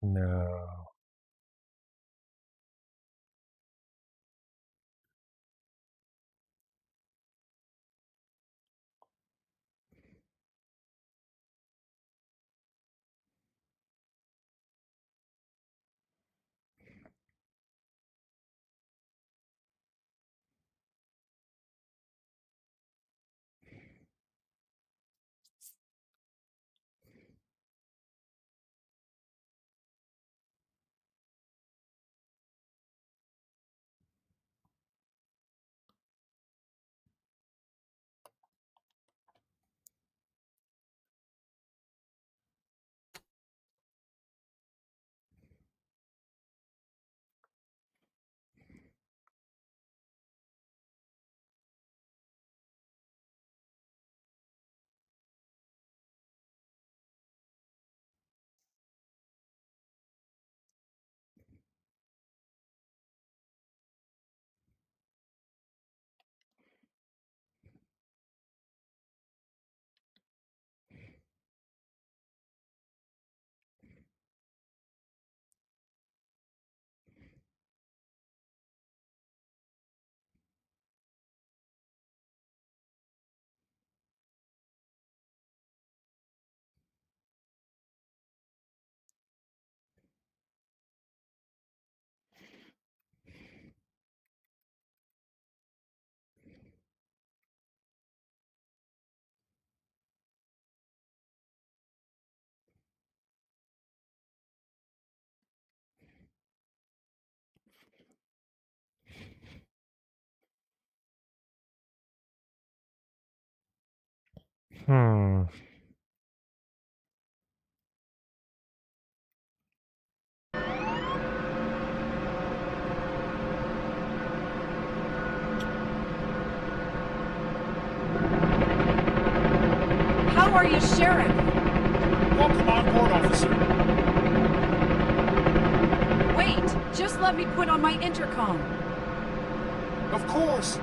No. Hmm. How are you, Sheriff? Welcome on board, officer. Wait, just let me put on my intercom. Of course.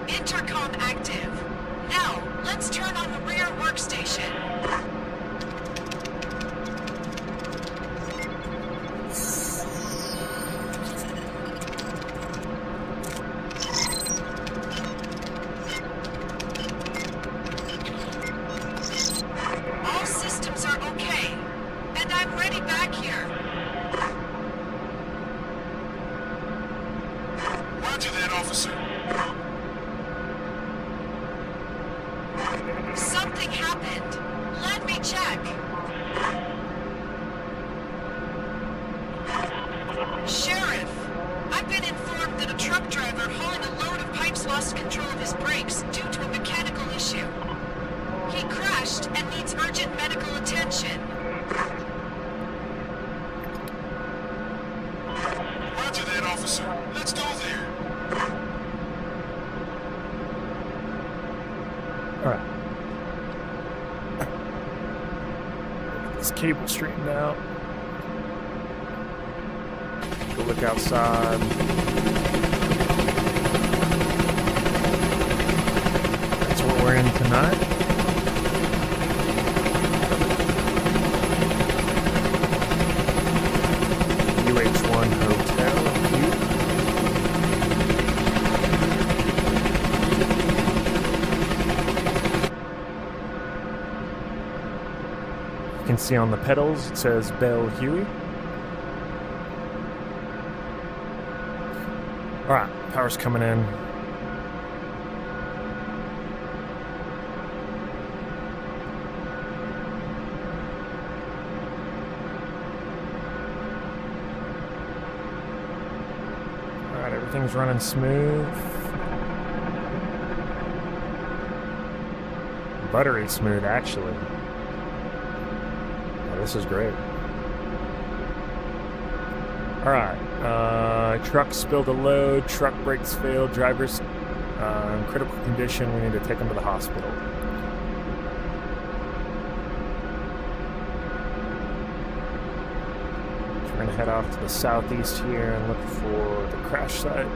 Intercom active. Now, let's turn on the rear workstation. All systems are okay, and I'm ready back here. Roger that, officer. Something happened. Let me check. Sheriff, I've been informed that a truck driver hauling a load of pipes lost control of his brakes due to a mechanical issue. He crashed and needs urgent medical attention. Roger that, officer. Let's go there. Alright. This cable straightened out. Go look outside. That's what we're in tonight. UH1 Hotel. You can see on the pedals it says Bell Huey. Alright, power's coming in. Alright, everything's running smooth. Buttery smooth, actually. Oh, this is great. Alright, truck spilled a load, truck brakes failed, driver's In critical condition, we need to take him to the hospital. We're going to head off to the southeast here and look for the crash site.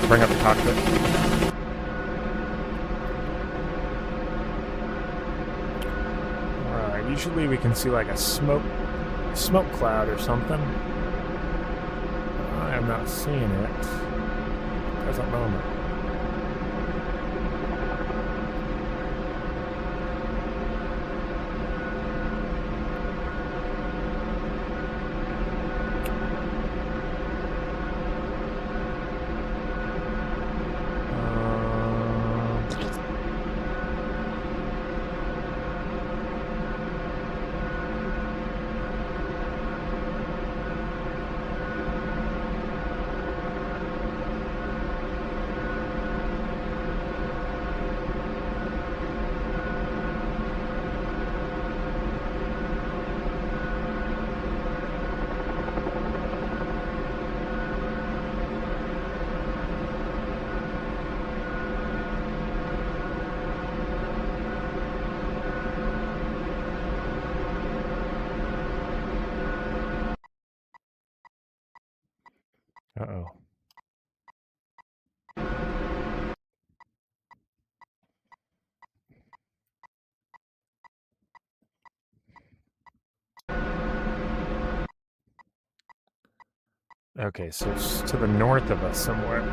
Bring up the cockpit. Usually we can see like a smoke cloud or something. I am not seeing it at the present moment. Uh-oh. Okay, so it's to the north of us somewhere.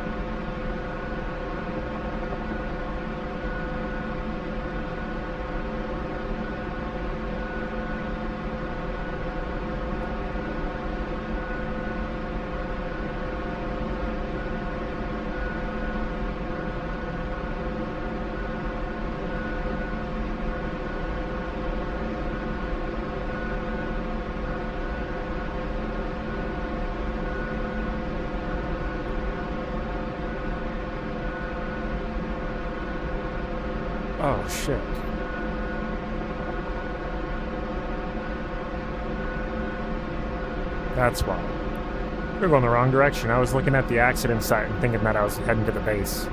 Oh, shit. That's why. We're going the wrong direction. I was looking at the accident site and thinking that I was heading to the base.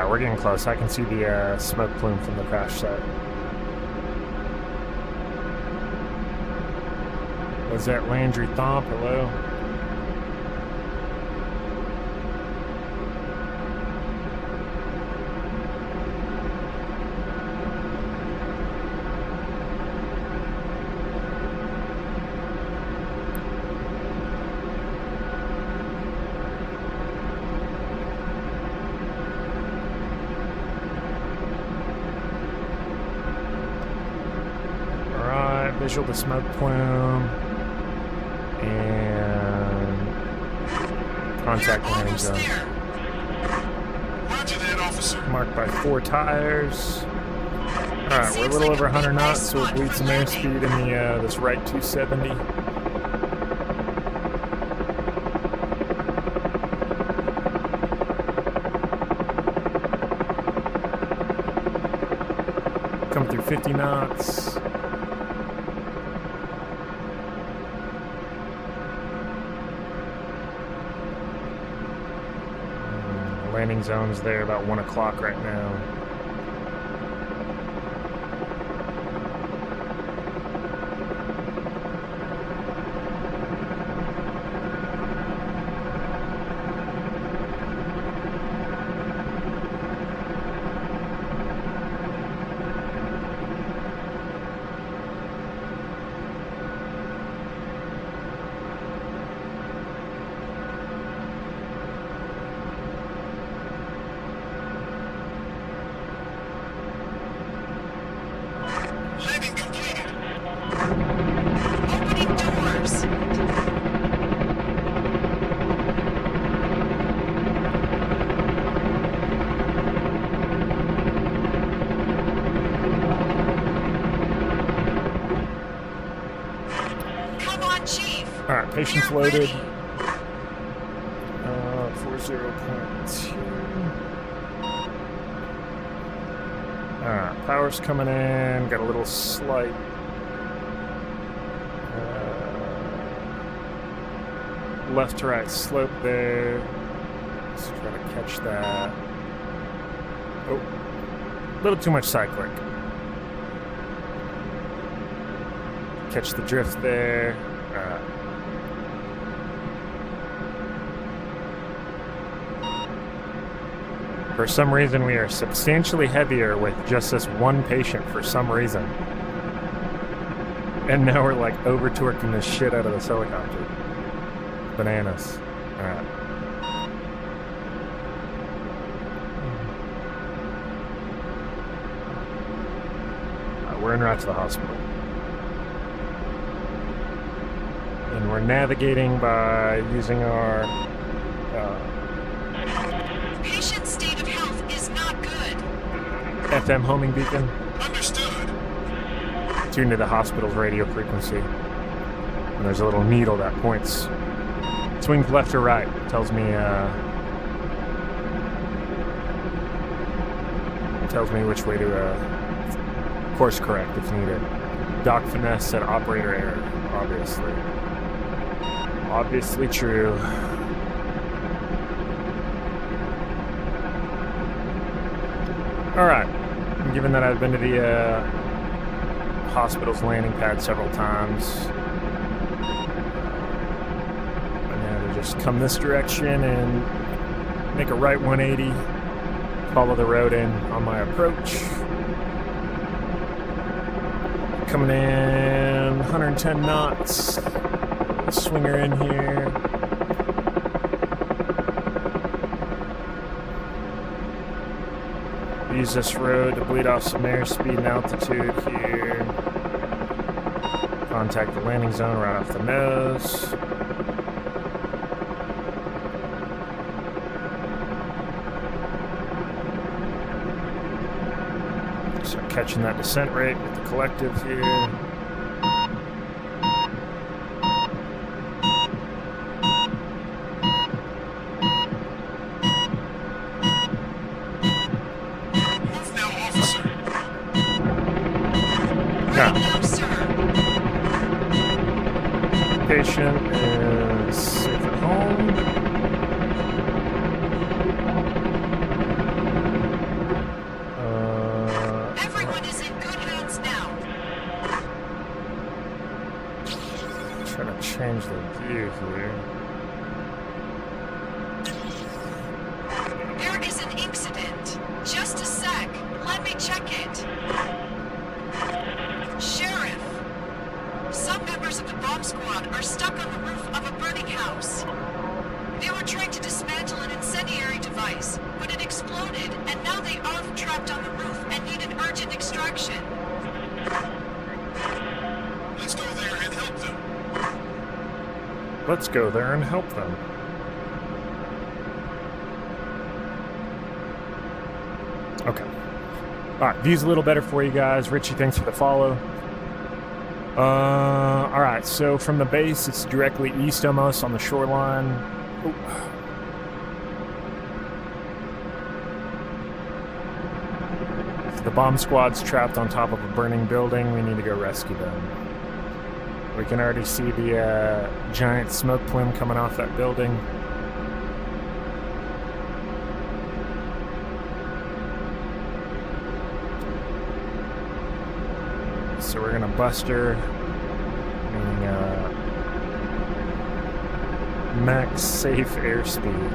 We're getting close. I can see the smoke plume from the crash site. Was that Landry Thomp? Hello? Visual the smoke plume and contact landing zone. Roger that, officer. Marked by 4 tires. Alright, we're a little over 100 knots, so we'll bleed some airspeed in the this right 270. Come through 50 knots. Landing zone's there about 1 o'clock right now. Landing completed. Opening doors. Come on, Chief. All right, patients We're loaded. ready. 40.2. Alright, power's coming in. Got a little slight left to right slope there. Let's try to catch that. Oh, a little too much cyclic. Catch the drift there. Alright. For some reason, we are substantially heavier with just this one patient for some reason. And now we're like over-torquing the shit out of this helicopter. Bananas. Alright. We're en route to the hospital. And we're navigating by using our Patient's state of health is not good. FM homing beacon. Understood. Tuned to the hospital's radio frequency. And there's a little needle that points, swings left or right. Tells me which way to course correct if needed. Doc finesse said operator error, obviously. Obviously true. Alright. Given that I've been to the hospital's landing pad several times, I'm going to just come this direction and make a right 180, follow the road in on my approach. Coming in 110 knots. Swinger in here. Use this road to bleed off some airspeed and altitude here. Contact the landing zone right off the nose. So catching that descent rate with the collective here. Patient is safe at home. Everyone is in good hands now. Trying to change the view here. There is an incident. Just a sec. Let me check it. Sheriff, some members of the bomb squad are stuck on the roof of a burning house. They were trying to dismantle an incendiary device, but it exploded, and now they are trapped on the roof and need an urgent extraction. Let's go there and help them. Let's go there and help them. Okay. Alright, view's a little better for you guys. Richie, thanks for the follow. Alright, so from the base, it's directly east of us on the shoreline. Ooh. So the bomb squad's trapped on top of a burning building. We need to go rescue them. We can already see the giant smoke plume coming off that building. So we're gonna bust her, meaning max safe airspeed.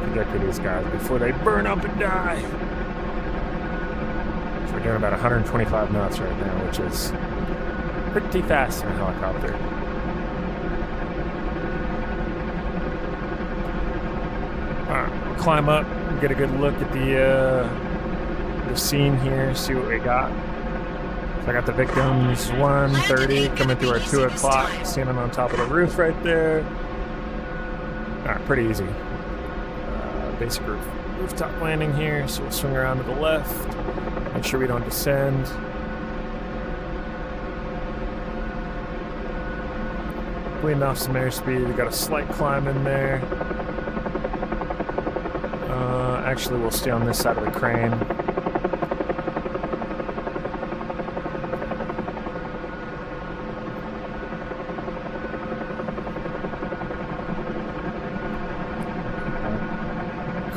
To get to these guys before they burn up and die. So we're doing about 125 knots right now, which is pretty fast in a helicopter. Alright, we'll climb up, get a good look at the scene here, see what we got. So I got the victims 1:30 coming through our 2 o'clock, standing on top of the roof right there. Alright, pretty easy. Basic rooftop landing here, so we'll swing around to the left, make sure we don't descend. Bleeding off some airspeed, we got a slight climb in there. Actually, we'll stay on this side of the crane.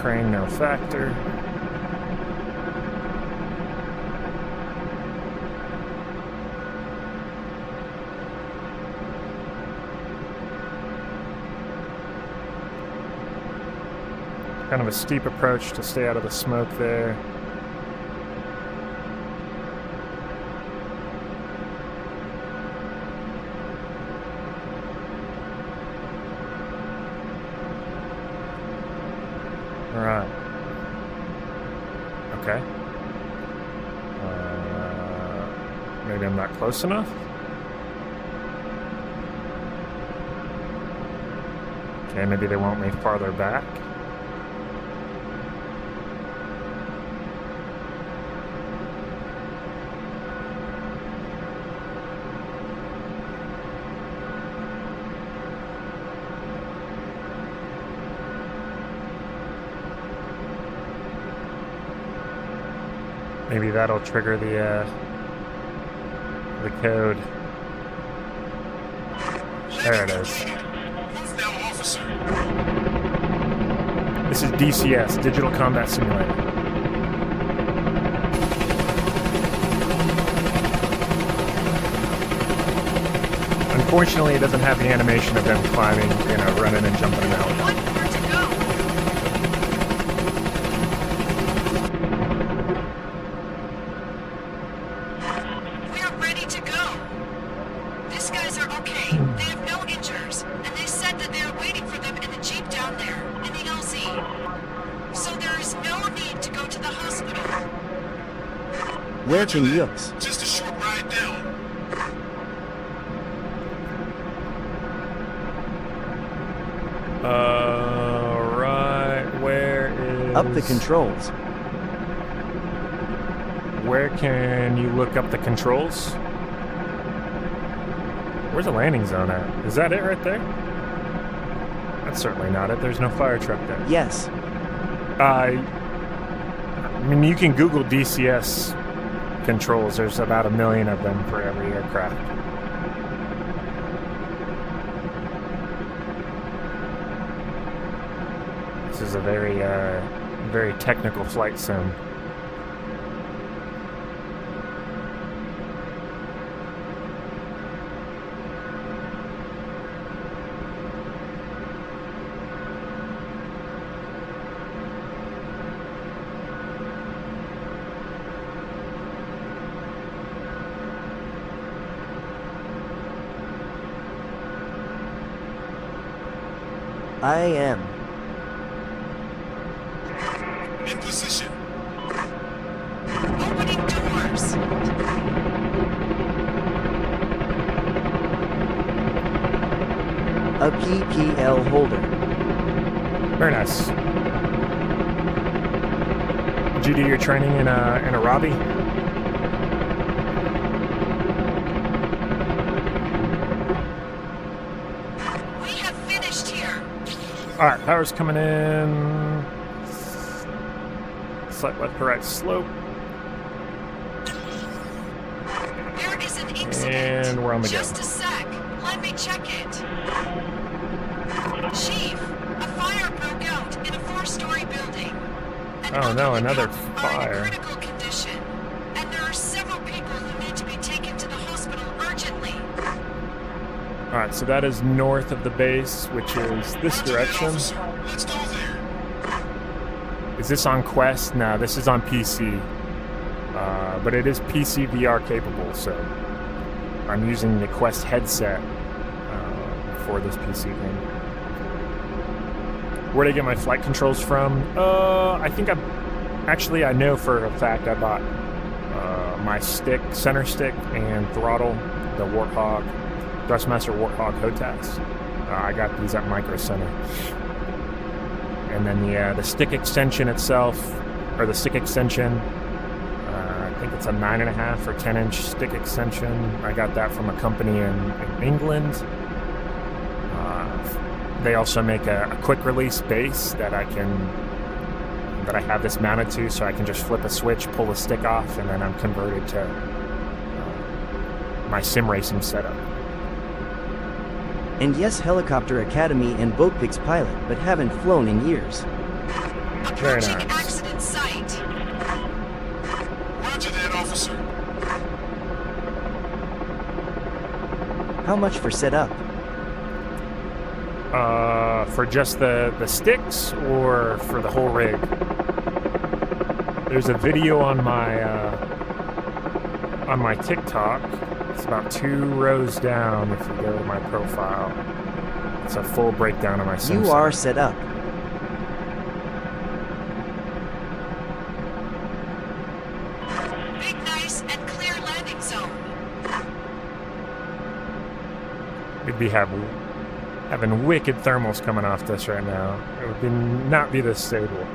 Crane, no factor. Kind of a steep approach to stay out of the smoke there. All right. Okay. Maybe I'm not close enough? Okay, maybe they want me farther back. Maybe that'll trigger the code. There it is. Move now, officer. This is DCS, Digital Combat Simulator. Unfortunately, it doesn't have the animation of them climbing, running and jumping out. One more to go. We're ready to go. These guys are okay. They have no injuries, and they said that they are waiting for them in the Jeep down there, in the LZ. So there is no need to go to the hospital. Where can you use? Just a short ride down. Right, where is... Up the controls. Where can you look up the controls? Where's the landing zone at? Is that it right there? That's certainly not it. There's no fire truck there. Yes. I mean, you can Google DCS controls. There's about 1 million of them for every aircraft. This is a very technical flight sim. I am. In position. Opening doors. A PPL holder. Very nice. Did you do your training in a Robbie? We have finished here. All right, power's coming in. Slight left to right slope, There is an incident. and we're on the go. Just a sec. Let me check it. Chief, a fire broke out in a 4-story building. Oh no, elderly another couple are in a fire. critical condition, and there are several people who need to be taken to the hospital urgently. Alright, so that is north of the base, which is this Roger that, direction. officer. Let's go there. Is this on Quest? No, this is on PC. But it is PC VR capable, so I'm using the Quest headset for this PC game. Where did I get my flight controls from? I think I know for a fact I bought my stick, center stick, and throttle, the Warthog, Thrustmaster Warthog HOTAS. I got these at Micro Center. And then the stick extension itself, or the stick extension, I think it's a 9.5 or 10-inch stick extension. I got that from a company in England. They also make a quick release base that I have this mounted to, so I can just flip a switch, pull the stick off, and then I'm converted to my sim racing setup. And yes, Helicopter Academy and Boatpix pilot, but haven't flown in years. Very Approaching nice. accident site. Roger that, officer. How much for setup? For just the sticks or for the whole rig? There's a video on my TikTok. It's about 2 rows down if you go to my profile. It's a full breakdown of my sim You are set up. Big nice and clear landing zone. We'd be having wicked thermals coming off this right now. It would not be this stable.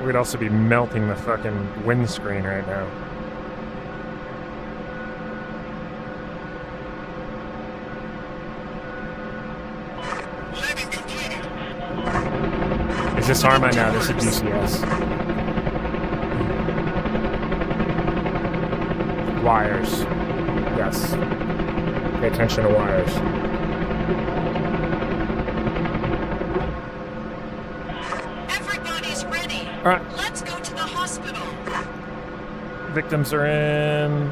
We'd also be melting the fucking windscreen right now. Landing completed. Is this Arma? No, this is DCS. Wires. Yes. Pay attention to wires. Everybody's ready. All right. Let's go to the hospital. Victims are in.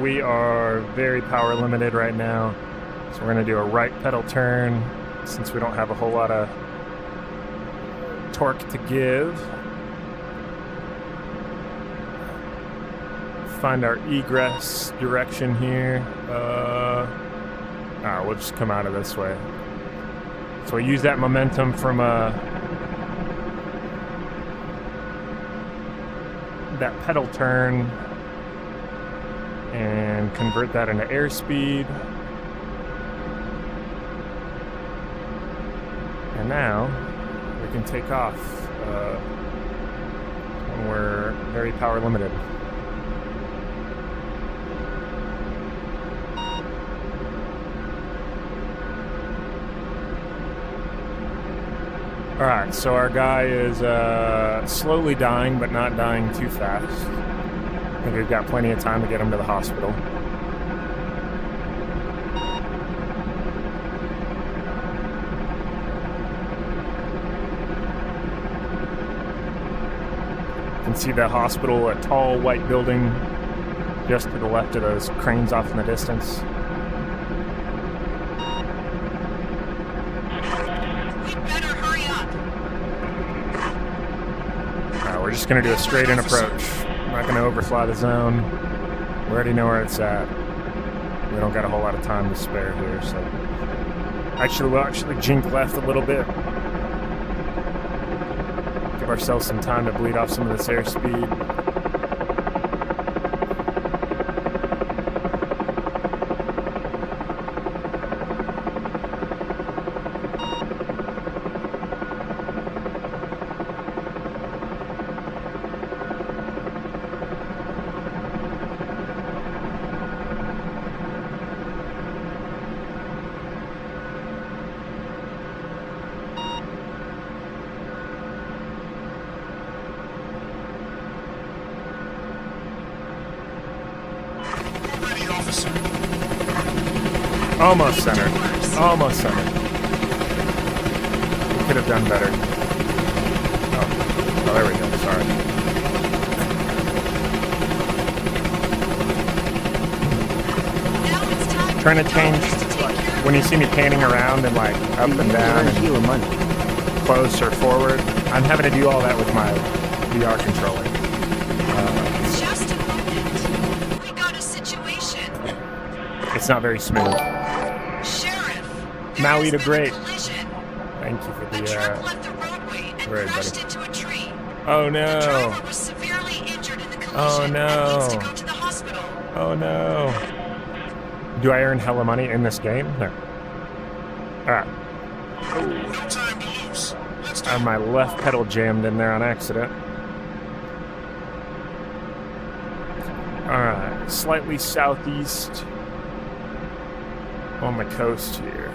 We are very power limited right now. So we're going to do a right pedal turn since we don't have a whole lot of torque to give. Find our egress direction here. We'll just come out of this way. So we use that momentum from that pedal turn and convert that into airspeed. And now we can take off when we're very power limited. Alright, so our guy is slowly dying, but not dying too fast. I think we've got plenty of time to get him to the hospital. You can see the hospital, a tall white building just to the left of those cranes off in the distance. We're just going to do a straight-in approach. I'm not going to overfly the zone. We already know where it's at. We don't got a whole lot of time to spare here, so... We'll actually jink left a little bit. Give ourselves some time to bleed off some of this airspeed. Almost centered. Doors. Almost centered. Could have done better. Oh, there we go. Sorry. Now it's time Trying to for the change, dollars to take care of when you see me panning around and like up You and need to down earn and Gila money. close or forward, I'm having to do all that with my VR controller. Just a moment. We got a situation. It's not very smooth. Sheriff, there Maui has to been great. a collision. Thank you for A the, truck left the roadway and right, crashed buddy. into a tree. oh The no. driver was severely injured in the collision Oh, and no. needs to go to the hospital. Oh no. Do I earn hella money in this game? No. Alright. No time to lose. Let's I have my left pedal jammed in there on accident. Alright. Slightly southeast on the coast here.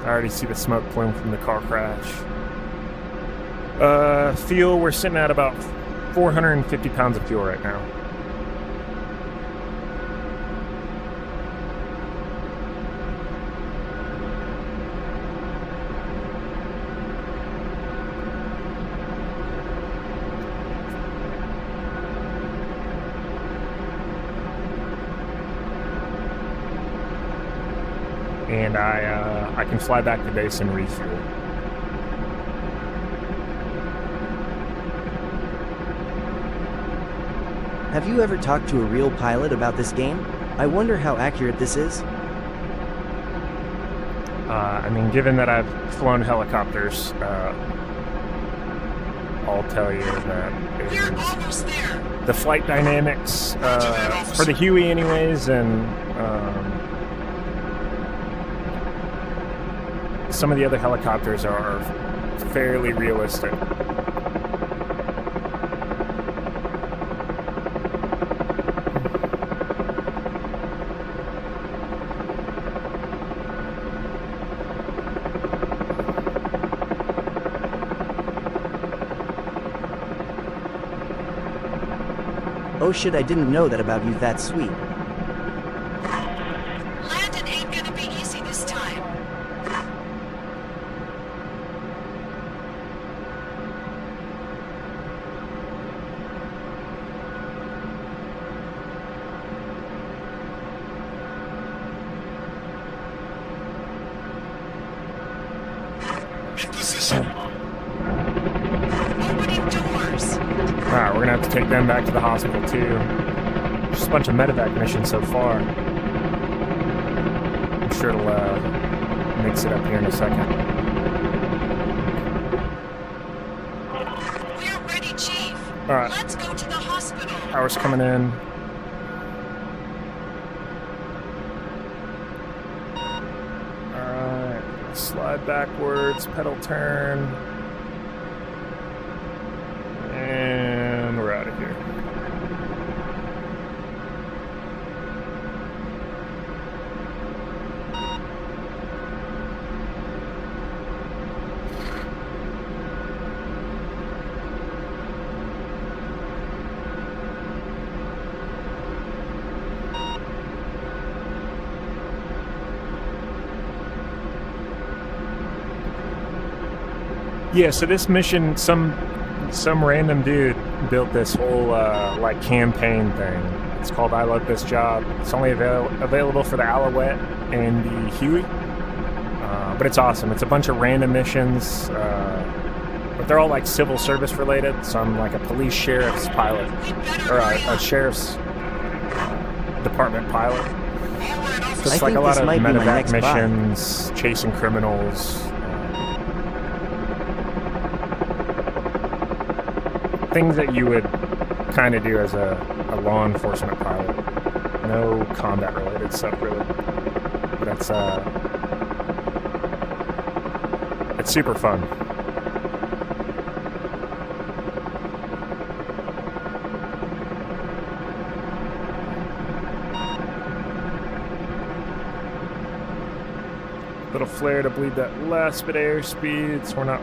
I already see the smoke plume from the car crash. Fuel, we're sitting at about 450 pounds of fuel right now. And I can fly back to base and refuel. Have you ever talked to a real pilot about this game? I wonder how accurate this is. I mean, given that I've flown helicopters, I'll tell you that You're it is almost there. the flight dynamics for the Huey, anyways, and some of the other helicopters are fairly realistic. Oh shit, I didn't know that about you. That's sweet. Landon ain't gonna be easy this time. in position. Opening doors. Alright, we're gonna have to take them back to the hospital too. Just a bunch of medevac missions so far. I'm sure it'll mix it up here in a second. We're ready, Chief. Alright. Let's go to the hospital. Power's coming in. Alright, slide backwards, pedal turn. And we're out of here. Yeah, so this mission, some random dude built this whole like campaign thing. It's called I Love This Job. It's only available for the Alouette and the Huey, but it's awesome. It's a bunch of random missions, but they're all like civil service related. So I'm like a police sheriff's pilot, We better or hurry a up. sheriff's department pilot. All right, officer. Just I like think a lot this of might be my medevac next buy. missions, chasing criminals. Things that you would kind of do as a law enforcement pilot. No combat related stuff really. But it's super fun. Little flare to bleed that last bit of airspeed so we're not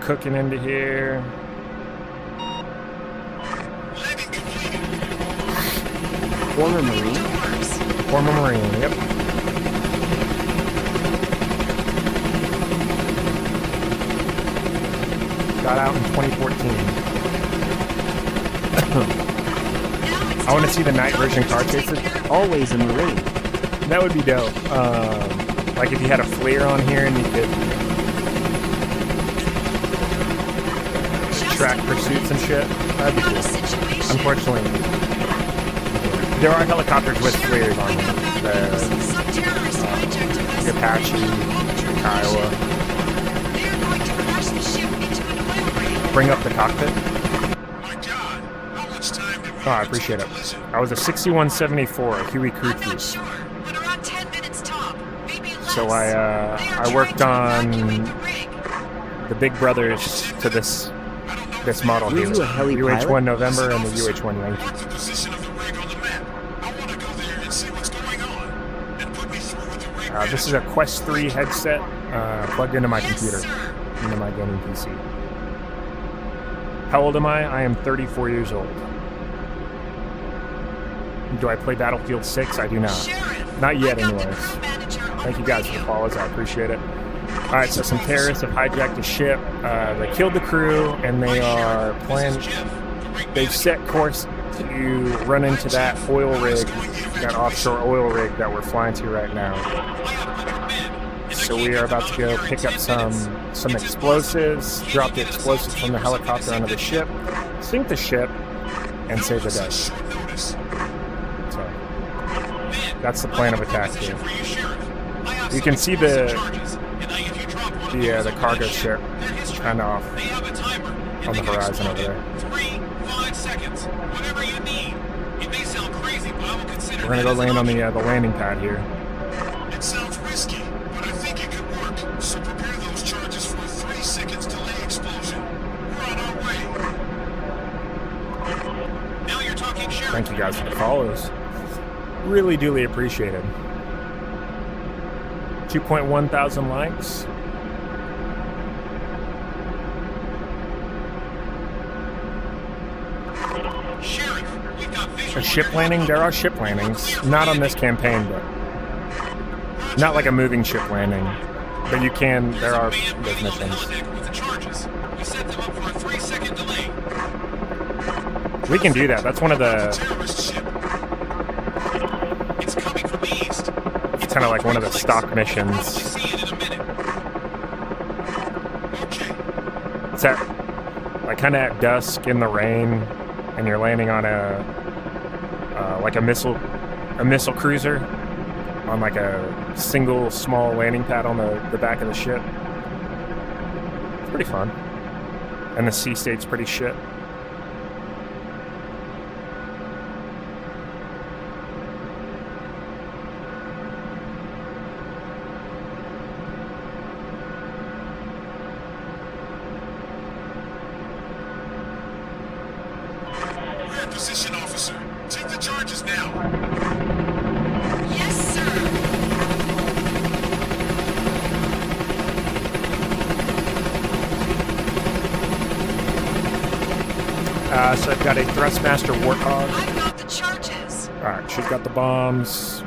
cooking into here. Landing completed. Former Opening Marine? doors. Former Marine, yep. Got out in 2014. I want to see the night version car chases. Always a Marine. That would be dope. Like if you had a flare on here and you could track pursuits and shit. That'd be cool. Unfortunately, there are helicopters with flares on them. The Apache, Kiowa. Bring up the cockpit. My God, how much time did we Oh, I have appreciate to it. listen? I was a 6174 Huey crew I'm not chief. sure, but around 10 minutes top, maybe less. So I They are worked trying to on evacuate the rig. the big brothers to this model Were here. you a heli UH-1 pilot? November and the UH-1 Yankee. Mark the position of the rig on the map. I want to go there and see what's going on. And put me through with the rig This is a Quest 3 headset plugged into my Yes, computer, sir. into my gaming PC. How old am I? I am 34 years old. Do I play Battlefield 6? I do not. Sheriff, Not yet, I got the anyways. crew manager on Thank the you guys for the radio. follows. I appreciate it. All right, so some terrorists have hijacked a ship. They killed the crew, and they are planning. They've set course to run into that oil rig, that offshore oil rig that we're flying to right now. So we are about to go pick up some explosives, drop the explosives from the helicopter onto the ship, sink the ship, and save the day. So that's the plan of attack here. You can see the cargo ship kind of off on the horizon over there. 3, 5 seconds, whatever you need. It may sound crazy, but I will consider. We're gonna go land on the landing pad here. It sounds risky, but I think it could work. So prepare those charges for a 3 seconds delay explosion. We're on our way. Now you're talking, Sheriff. Thank you guys for the follows. Really duly appreciated. 2.1 thousand likes. Sheriff, we've got A visual ship landing? There are ship landings. Not on this campaign, but not like a moving ship landing. But you can, there are those missions. with the charges. We set them up for a 3-second delay. We can do that. That's one of the, Terrorist ship. It's coming from the east. it's kind of like one of the stock Probably missions. see it in a minute. Okay. It's at, like kind of at dusk in the rain, and you're landing on like a missile cruiser on like a single small landing pad on the back of the ship. It's pretty fun. And the sea state's pretty shit. We're in position, officer. Take the charges now. Yes, sir. So I've got a Thrustmaster Warthog. I've got the charges. Alright, she's got the bombs.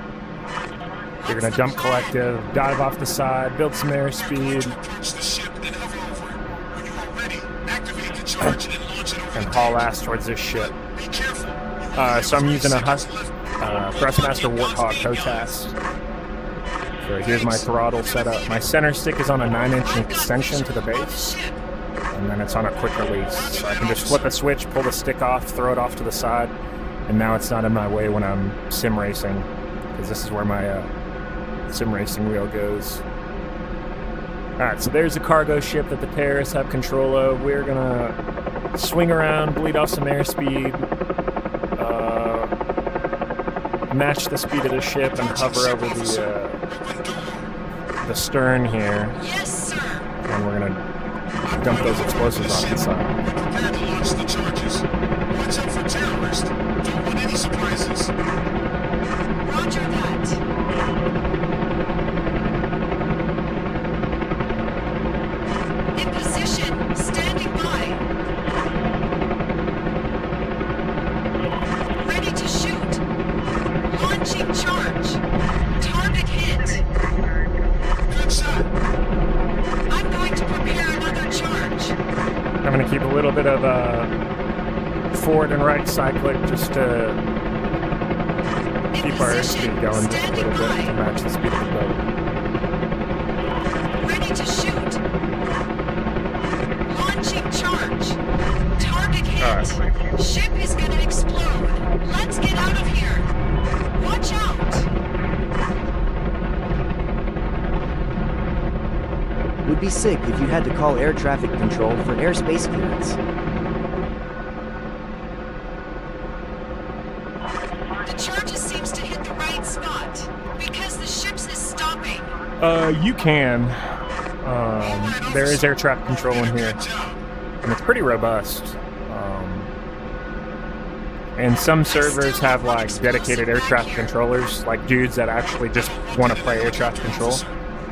You're gonna What's the jump plan? collective, dive off the side, build some airspeed, Approach the ship and hover over it. When you are ready, activate the charge and launch it over and the haul deck. ass towards this ship. Be careful. So I'm using a Thrustmaster Warthog HOTAS. So here's my throttle setup. My center stick is on a 9-inch extension to the base, and then it's on a quick release. So I can just flip a switch, pull the stick off, throw it off to the side, and now it's not in my way when I'm sim racing, because this is where my sim racing wheel goes. Alright, so there's a cargo ship that the terrorists have control of. We're gonna swing around, bleed off some airspeed, match the speed of the ship, and hover over the stern here, Yes, sir. and we're gonna dump those explosives off the side. Prepare to launch the charges. Watch out for terrorists. Don't want any surprises. Roger that. In position. Standing by. Ready to shoot. Launching charge. Target hit. Good shot. I'm going to prepare another charge. I'm going to keep a little bit of forward and right cyclic just to In keep our position, airspeed going just a standing little bit by. to match the speed of the boat. Ready to shoot. Launching charge. Target hit. All right. Ship is gonna explode. Let's get out of here. Watch out. Would be sick if you had to call air traffic control for airspace clearance. The charges seems to hit the right spot because the ship's is stopping. You can. There is air traffic control in here, Good job. and it's pretty robust. And some servers have like dedicated air traffic controllers, like dudes that actually just want to play air traffic control.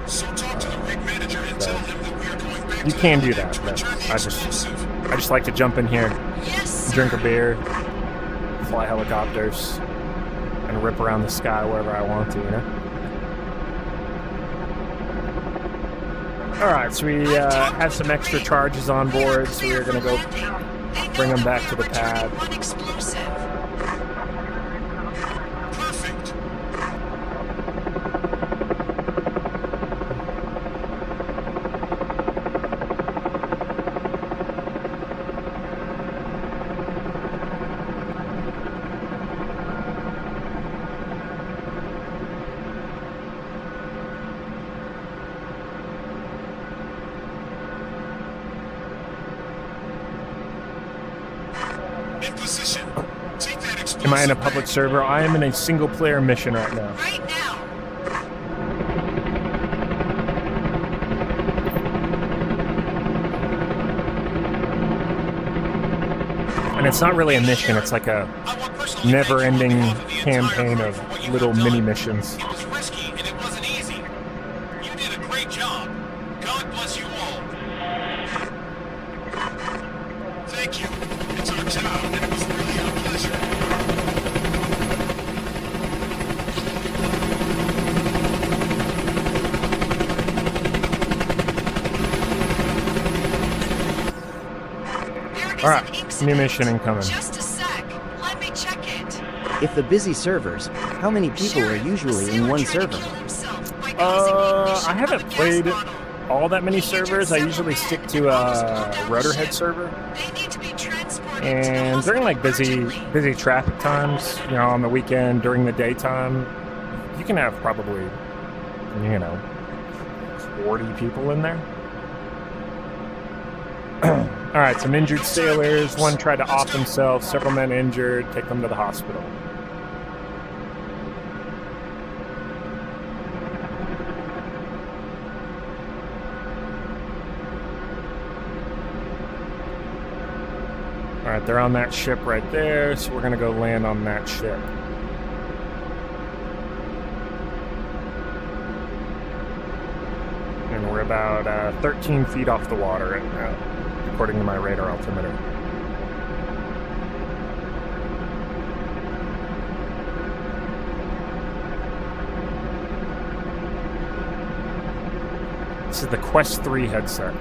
So talk to the rig manager and tell him that we are going back You to can the do rig that, to but return the I just like to jump in here, Yes, sir. drink a beer, fly helicopters, and rip around the sky wherever I want to, you know? Alright, so we have some extra charges on board, so we're going to go bring them back to the pad. One explosive. Perfect. In position. Take that explosive Am I in a back. public server? I am in a single player mission right now. Right now. And it's not really a mission, it's like a I want personally to never-ending thank you on behalf of the entire campaign crew of for what you little have done. mini-missions. It was risky and it wasn't easy. You did a great job. God bless you all. Thank you. It's our job, and it was really our pleasure. There is Alright, an new incident. mission incoming. Just a sec. Let me check it. If the busy servers, how many people are Sheriff, usually a in one sailor tried to server? kill himself by causing ignition I of haven't a gas played bottle. all that many He injured servers. I several usually men stick and to almost blew down the Rotorhead ship. server. They need to be transported to the And during like hospital busy urgently. traffic times, you know, on the weekend, during the daytime, you can have probably, you know, 40 people in there. All right, some injured sailors. One tried to off himself. Several men injured. Take them to the hospital. All right, they're on that ship right there, so we're gonna go land on that ship. And we're about 13 feet off the water right now, according to my radar altimeter. This is the Quest 3 headset.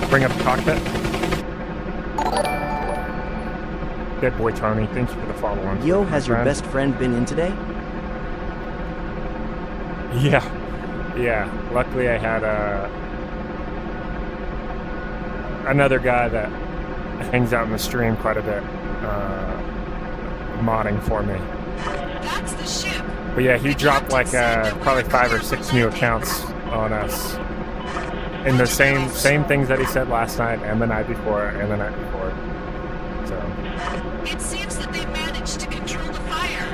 Bring up the cockpit. Dead boy Tony, thank you for the follow-on. Yo, has your friend. best friend been in today? Yeah. Luckily, I had another guy that hangs out in the stream quite a bit, modding for me. That's the ship. But yeah, he dropped like probably 5 or 6 new accounts on us. And the same things that he said last night and the night before and the night before. So It seems that they managed to control the fire.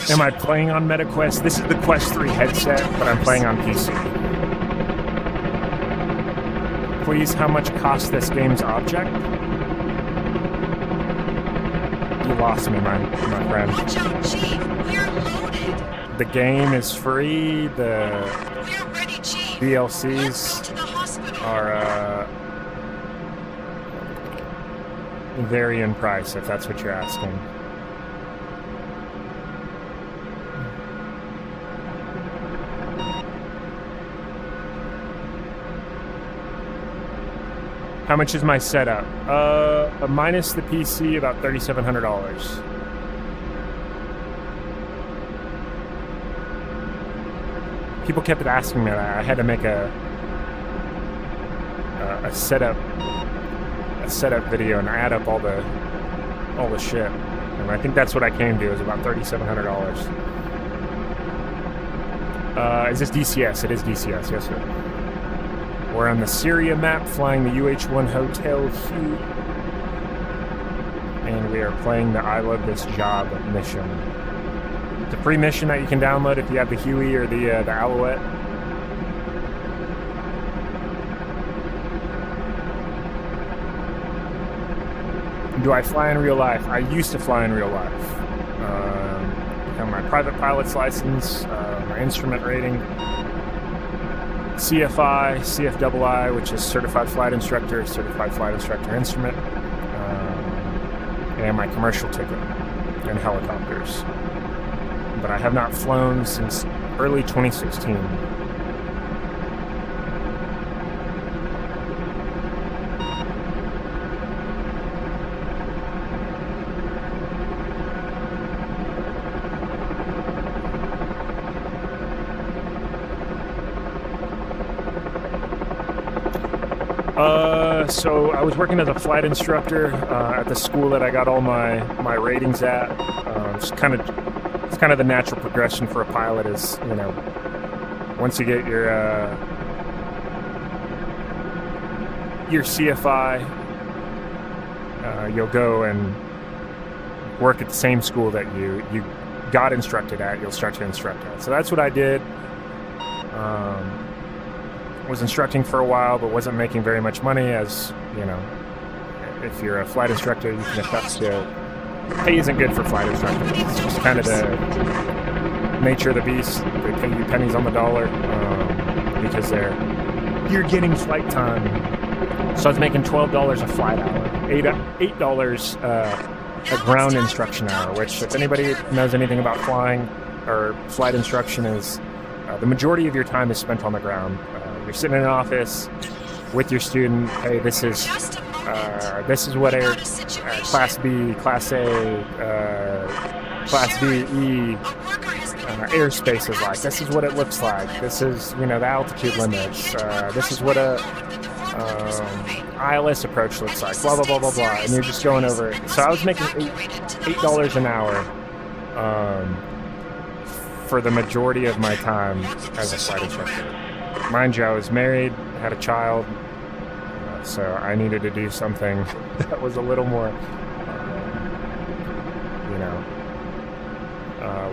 Am I playing on MetaQuest? This is the Quest 3 headset, but I'm playing on PC. Please, how much costs this game's object? You lost me, my friend. Watch out, Chief. We're loaded. The game is free. The We're ready, Chief. DLCs Let's go to the hospital. are vary in price, if that's what you're asking. How much is my setup? Minus the PC, about $3,700. People kept asking me that. I had to make a setup video and add up all the shit, and I think that's what I came to, is about $3,700. Is this DCS? It is DCS, yes sir. We're on the Syria map, flying the UH-1 Hotel Huey, and we are playing the I Love This Job mission. It's a free mission that you can download if you have the Huey or the Alouette. Do I fly in real life? I used to fly in real life. I have my private pilot's license, my instrument rating, CFI, CFII, which is Certified Flight Instructor Instrument, and my commercial ticket in helicopters. But I have not flown since early 2016. So I was working as a flight instructor at the school that I got all my ratings at. It's kind of the natural progression for a pilot is, you know, once you get your CFI, you'll go and work at the same school that you got instructed at. You'll start to instruct at. So that's what I did. Was instructing for a while, but wasn't making very much money, as you know, if you're a flight instructor, you can attest to pay isn't good for flight instructors. It's just kind of the nature of the beast. They pay you pennies on the dollar because you're getting flight time. So I was making $12 a flight hour, $8 a ground instruction hour, which, if anybody knows anything about flying or flight instruction, is the majority of your time is spent on the ground. You're sitting in an office with your student. Hey, this is what Class B, Class A, Class B, E airspace is like. This is what it looks like. This is, you know, the altitude limits. This is what a ILS approach looks like. Blah blah blah blah blah. And you're just going over it. So I was making $8 an hour for the majority of my time as a flight instructor. Mind you, I was married, had a child, so I needed to do something that was a little more,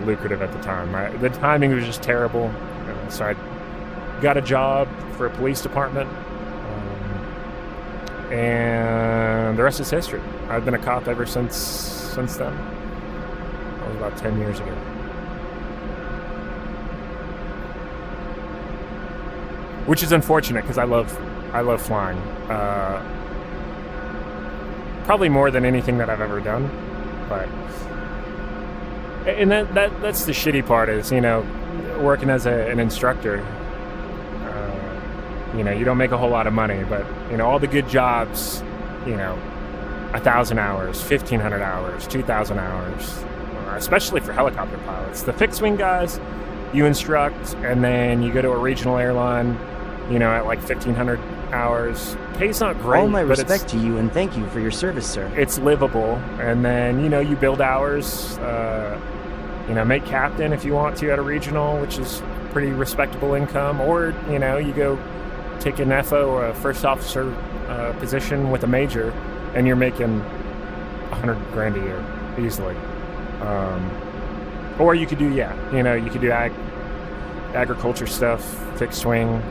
lucrative at the time. The timing was just terrible, so I got a job for a police department, and the rest is history. I've been a cop ever since then. That was about 10 years ago. Which is unfortunate because I love flying. Probably more than anything that I've ever done. And that's the shitty part is, you know, working as an instructor. You don't make a whole lot of money, but you know, all the good jobs, 1,000 hours, 1,500 hours, 2,000 hours, especially for helicopter pilots. The fixed wing guys, you instruct, and then you go to a regional airline, at like 1,500 hours. Pay's not great. All my respect to you, and thank you for your service, sir. It's livable, and then you build hours. Make captain if you want to at a regional, which is pretty respectable income, or you go take an FO or a first officer position with a major, and you're making $100,000 a year easily. Or you could do, you could do agriculture stuff, fixed wing,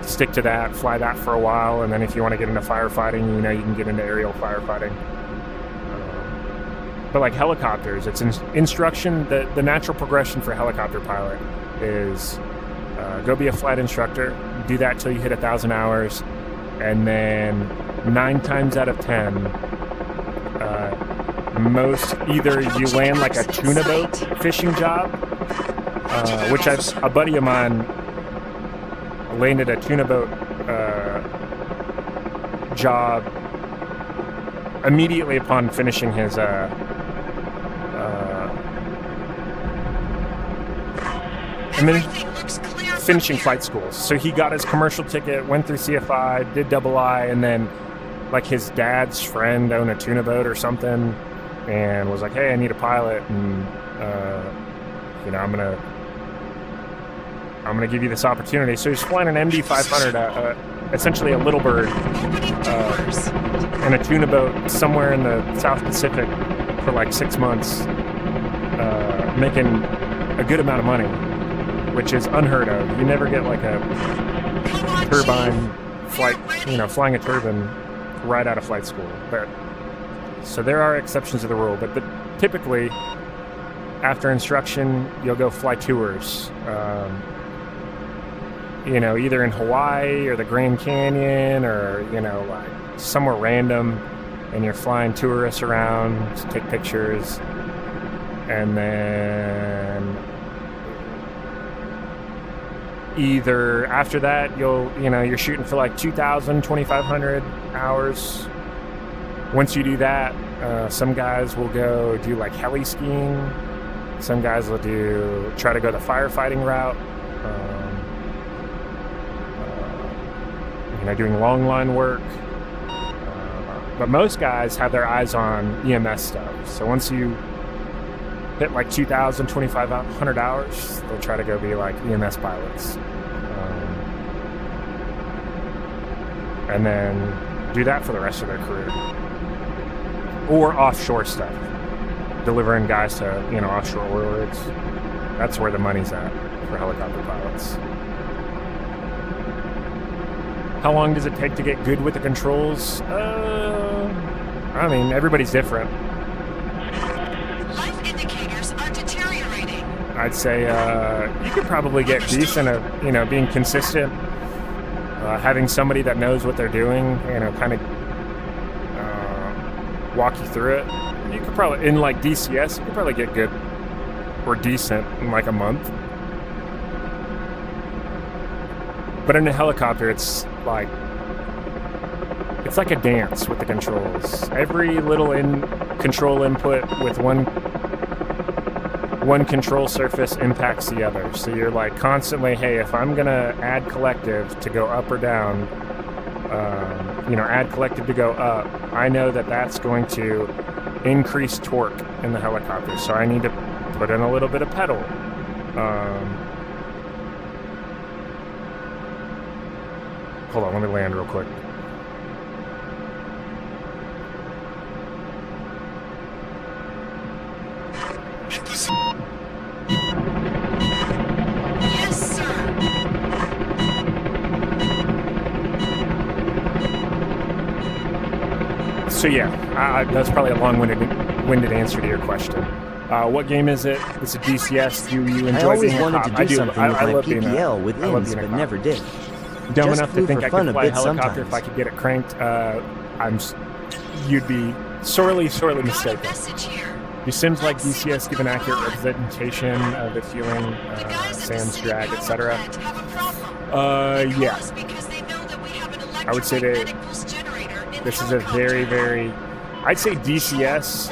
stick to that, fly that for a while, and then if you want to get into firefighting, you can get into aerial firefighting. But like helicopters, it's instruction. The natural progression for a helicopter pilot is go be a flight instructor, do that till you hit 1,000 hours, and then 9 times out of 10, either you land like a tuna boat fishing job, which a buddy of mine landed a tuna boat job immediately upon finishing his finishing flight school. So he got his commercial ticket, went through CFI, did double I, and then like his dad's friend owned a tuna boat or something and was like, hey, I need a pilot, and I'm gonna give you this opportunity. So he's flying an MD 500, essentially a little bird, in a tuna boat somewhere in the South Pacific for like 6 months, making a good amount of money, which is unheard of. You never get like a turbine flight, flying a turbine right out of flight school. But so there are exceptions to the rule, but typically after instruction, you'll go fly tours. Either in Hawaii or the Grand Canyon or, like somewhere random, and you're flying tourists around to take pictures. And then either after that, you're shooting for like 2,000, 2,500 hours. Once you do that, some guys will go do like heli skiing. Some guys will try to go the firefighting route. Doing long line work. But most guys have their eyes on EMS stuff. So once you hit like 2,000, 2,500 hours, they'll try to go be like EMS pilots. And then do that for the rest of their career. Or offshore stuff. Delivering guys to, offshore oil rigs. That's where the money's at for helicopter pilots. How long does it take to get good with the controls? Everybody's different. Life indicators are deteriorating. I'd say you could probably get decent at, being consistent, having somebody that knows what they're doing, kind of walk you through it. You could probably, in like DCS, you could probably get good or decent in like a month. But in a helicopter, it's like a dance with the controls. Every little control input with one control surface impacts the other. So you're like constantly, hey, if I'm gonna add collective to go up or down, add collective to go up, I know that that's going to increase torque in the helicopter. So I need to put in a little bit of pedal. Hold on, let me land real quick. Yes, sir. So yeah, that's probably a long-winded answer to your question. What game is it? It's a DCS. Do you enjoy I always being a wanted cop? to do something with my love being PPL with I love INS, being a but cop. never did. Dumb Just enough flew to think for I fun could a fly a bit helicopter if I sometimes. could get it cranked. You'd be sorely Got a mistaken. message here. Do sims like DCS give an accurate representation of the fueling, The guys at the sands, city drag, power etc.? plant have a problem. They call Yeah. us because they know that we have an I would say electromagnetic pulse generator in This the is a very, helicopter. very... I'd say DCS,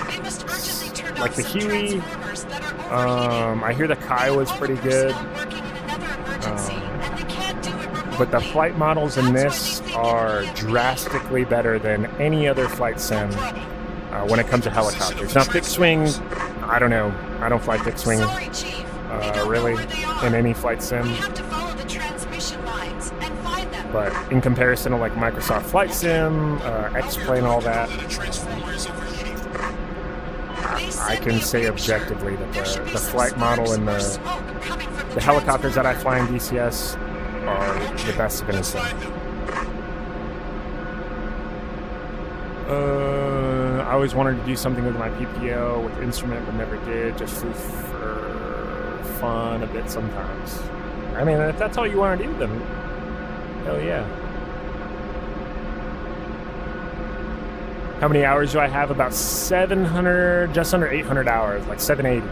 They must urgently turn like off the some Huey, transformers that are overheating. I hear the Kai was pretty All of good. personnel working in another emergency, and they can't do it remotely. But the flight models in That's why this they think are it can't be. drastically better than any other flight sim when it comes to helicopters. Now, fixed wing, I don't know. I don't fly fixed wing Sorry, Chief. We don't really know where they are. in any flight sim. We have to follow the transmission lines and find them. But in comparison to like Microsoft Flight Sim, X-Plane, all that, The transformer is overheating. I can say objectively that the flight model and the helicopters that I fly in DCS are the best of anything. I always wanted to do something with my PPO with instrument, but never did. Just flew for fun a bit sometimes. I mean, if that's all you want to do, then hell yeah. How many hours do I have? About 700, just under 800 hours, like 780.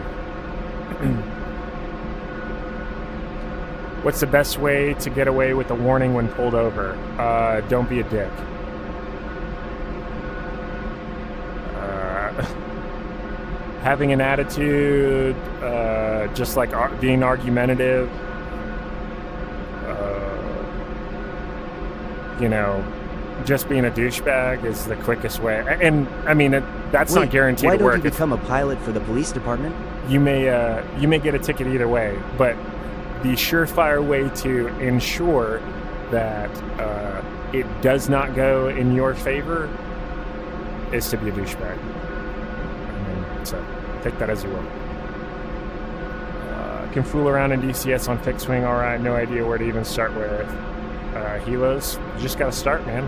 What's the best way to get away with a warning when pulled over? Don't be a dick. Having an attitude, just like being argumentative, just being a douchebag is the quickest way. And I mean, that's not guaranteed to work. Why don't you become a pilot for the police department? You may get a ticket either way, but the surefire way to ensure that it does not go in your favor is to be a douchebag. So take that as you will. Can fool around in DCS on fixed wing, all right. No idea where to even start with helos. You just gotta start, man.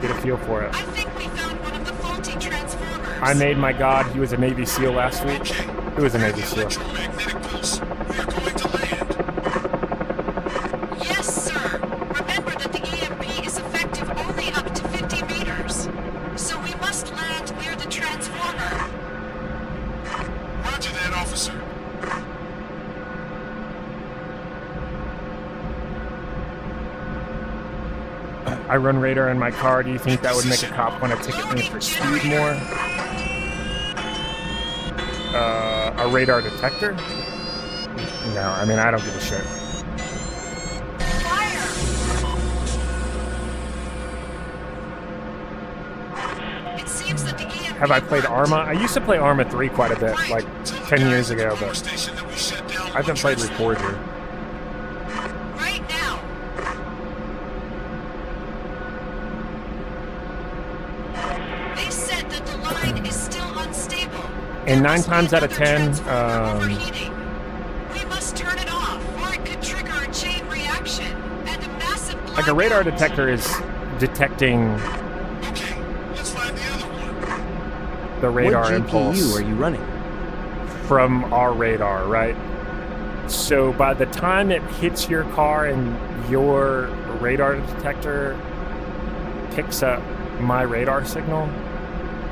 Get a feel for it. I think we found one of the faulty transformers. I made my god. He was a Navy SEAL last week. He was a Navy SEAL. Electromagnetic pulse. We are going to land. Yes, sir. Remember that the EMP is effective only up to 50 meters. So we must land near the transformer. Roger that, officer. I run radar in my car. Do you think that would make a cop want to ticket me for speed more? A radar detector? No, I mean, I don't give a shit. Fire! It seems that the EMP Have I played Arma? I used to play Arma 3 quite a bit, like 10 years ago, but I haven't played Reforger. right now. They said that the line is still unstable. And 9 times out of 10, overheating. We must turn it off, or it could trigger a chain reaction and a massive like a radar blackout. detector is detecting Okay, let's find the other one. the radar What GPU impulse are you running? from our radar, right? So by the time it hits your car and your radar detector picks up my radar signal,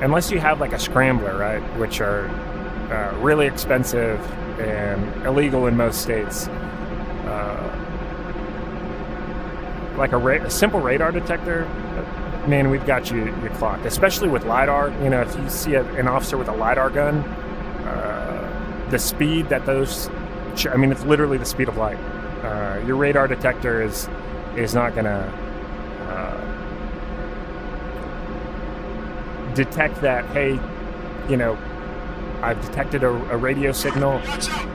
unless you have like a scrambler, right, which are really expensive and illegal in most states, like a simple radar detector, man, we've got you clocked. Especially with LiDAR, if you see an officer with a LiDAR gun, the speed that those, I mean, it's literally the speed of light. Your radar detector is not gonna detect that, hey, I've detected a radio signal, Watch out.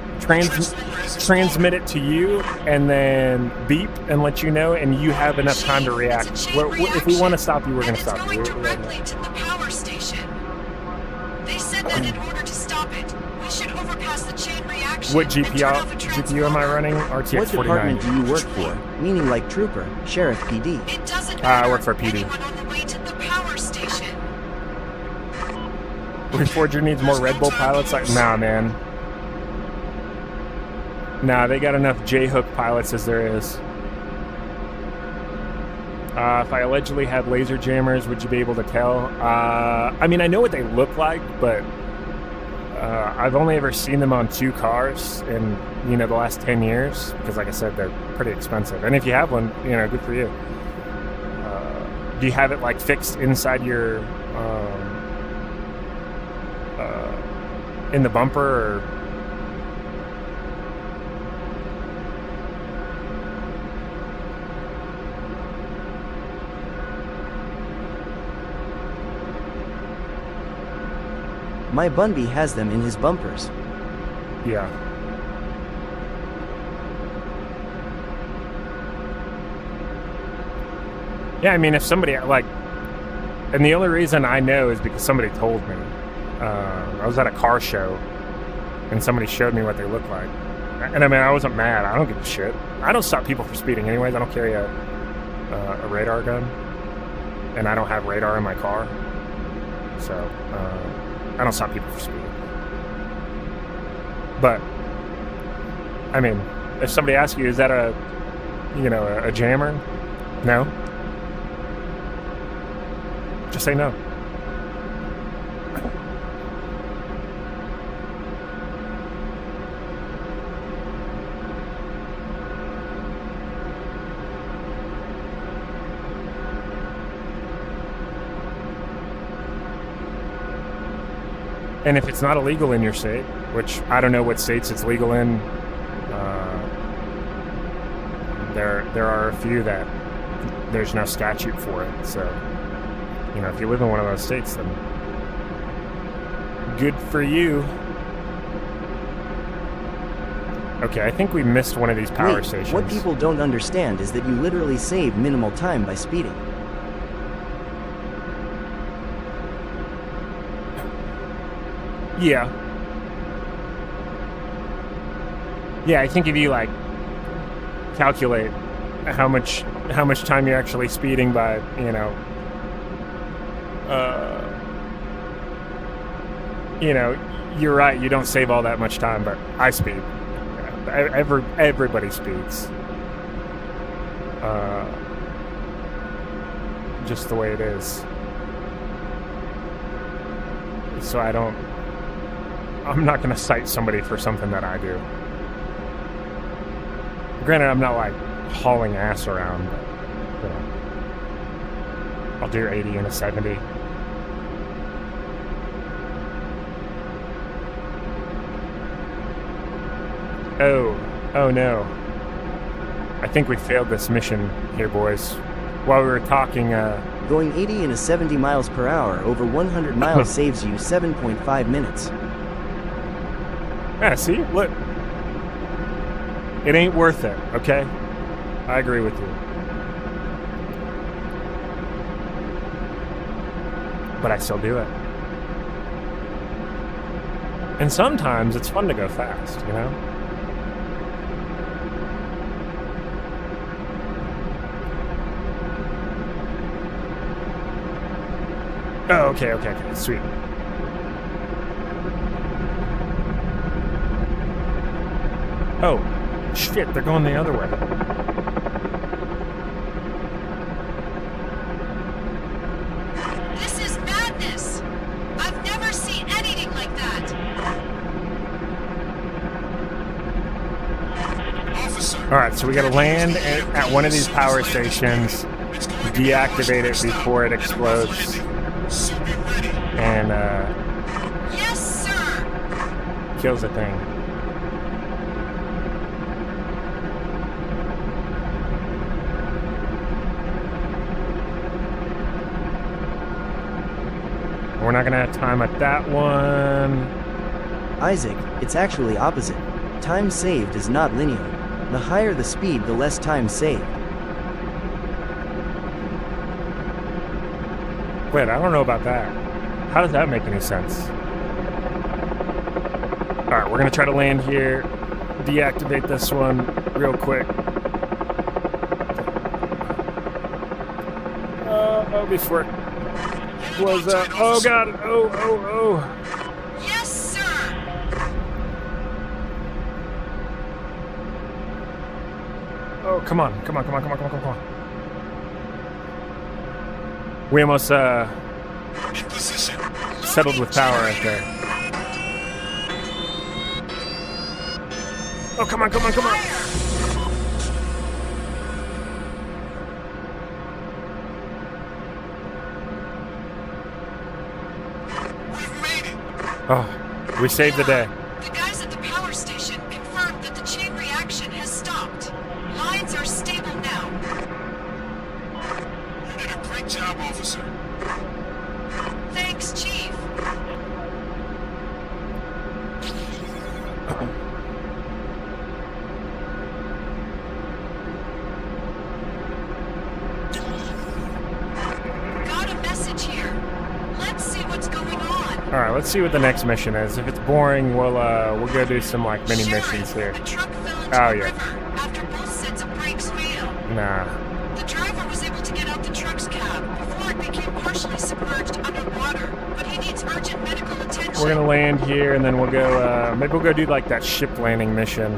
transmit it to you, and then beep and let you know, and you have enough time to react. It's a chain If we want to reaction, stop you, we're going and to stop you. It's going directly to the power station. They said that in order to stop it, we should overpass the chain reaction. What and turn off a GPU am I running? RTX What 49. department do you work for? Meaning like trooper, sheriff, PD. It doesn't I matter. work for PD. Anyone on the way to the power station. Reforger needs more Red Bull pilots. Like, nah, man. Nah, they got enough J-hook pilots as there is. If I allegedly had laser jammers, would you be able to tell? I mean, I know what they look like, but I've only ever seen them on 2 cars in, the last 10 years. Because, like I said, they're pretty expensive. And if you have one, good for you. Do you have it, like, fixed inside your... in the bumper, or... My Bunby has them in his bumpers. Yeah. Yeah, I mean, if somebody, like... And the only reason I know is because somebody told me. I was at a car show, and somebody showed me what they look like. And I mean, I wasn't mad. I don't give a shit. I don't stop people from speeding anyways. I don't carry a radar gun, and I don't have radar in my car. So I don't stop people from speeding. But I mean, if somebody asks you, is that a jammer? No. Just say no. And if it's not illegal in your state, which I don't know what states it's legal in, there are a few that there's no statute for it. So, if you live in one of those states, then good for you. Okay, I think we missed one of these power stations. What people don't understand is that you literally save minimal time by speeding. Yeah. Yeah, I think if you calculate how much time you're actually speeding by, you're right, you don't save all that much time, but I speed. Everybody speeds. Just the way it is. So I'm not going to cite somebody for something that I do. Granted, I'm not hauling ass around, but I'll do 80 and a 70. Oh no. I think we failed this mission here, boys. While we were talking, Going 80 and a 70 miles per hour over 100 miles saves you 7.5 minutes. Yeah, see? Look. It ain't worth it, okay? I agree with you. But I still do it. And sometimes it's fun to go fast, Oh, okay, sweet. Oh, shit, they're going the other way. This is madness! I've never seen anything like that! Officer. Alright, so we gotta land at one of these power stations, deactivate it before it explodes, So be ready. and Yes, sir! kills the thing. We're not gonna have time at that one. Isaac, it's actually opposite. Time saved is not linear. The higher the speed, the less time saved. Wait, I don't know about that. How does that make any sense? Alright, we're gonna try to land here. Deactivate this one real quick. Before it blows up. Oh god! Oh! Yes, sir! Oh, come on. We almost In position. settled with power right there. Oh, come on. We've made it. Oh, we saved the day. The guys at the power station confirmed that the chain reaction has stopped. Lines are stable now. You did a great job, officer. Thanks, Chief. Got a message here. Let's see what's going on. All right, let's see what the next mission is. If it's boring, we'll go do some like mini Sheriff, missions here. the truck fell into Oh, the yeah. river after both sets of brakes failed. Nah. The driver was able to get out the truck's cab before it became partially submerged underwater, but he needs urgent medical attention. We're gonna land here, and then we'll go. Maybe we'll go do like that ship landing mission.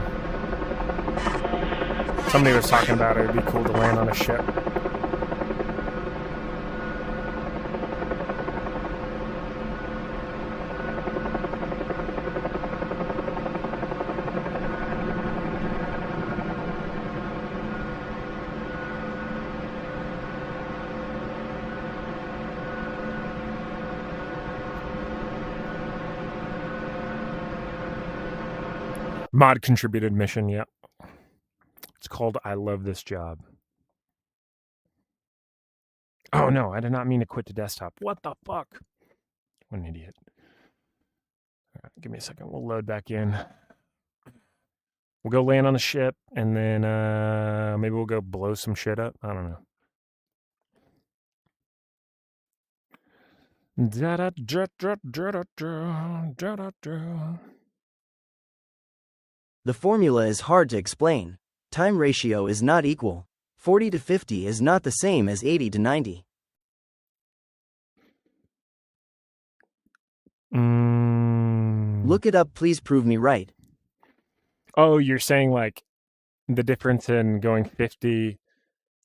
Somebody was talking about it. It'd be cool to land on a ship. Mod contributed mission, yep. It's called I Love This Job. Oh no, I did not mean to quit the desktop. What the fuck? What an idiot. All right, give me a second. We'll load back in. We'll go land on the ship, and then maybe we'll go blow some shit up. I don't know. The formula is hard to explain. Time ratio is not equal. 40 to 50 is not the same as 80 to 90. Look it up, please prove me right. Oh, you're saying like the difference in going 50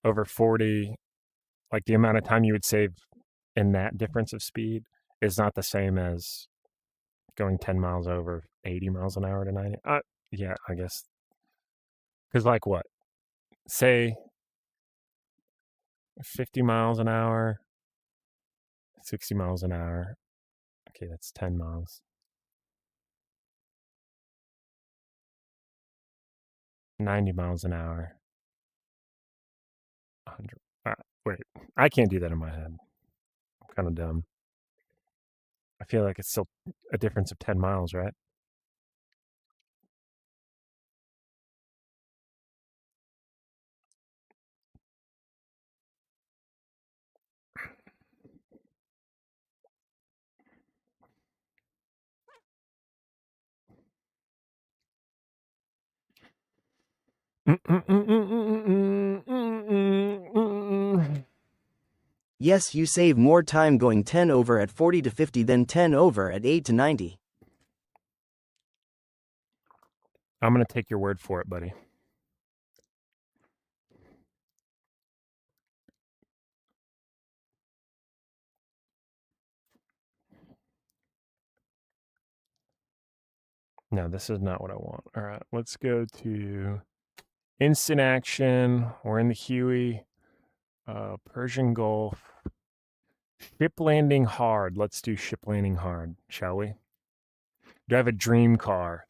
over 40, like the amount of time you would save in that difference of speed is not the same as going 10 miles over 80 miles an hour to 90. Yeah, I guess. Because like what? Say 50 miles an hour, 60 miles an hour. Okay, that's 10 miles. 90 miles an hour. 100. Wait, I can't do that in my head. I'm kind of dumb. I feel like it's still a difference of 10 miles, right? Yes, you save more time going 10 over at 40 to 50 than 10 over at 8 to 90. I'm going to take your word for it, buddy. No, this is not what I want. All right, let's go to instant action. We're in the Huey, Persian Gulf. Ship landing hard. Let's do ship landing hard, shall we? Do I have a dream car?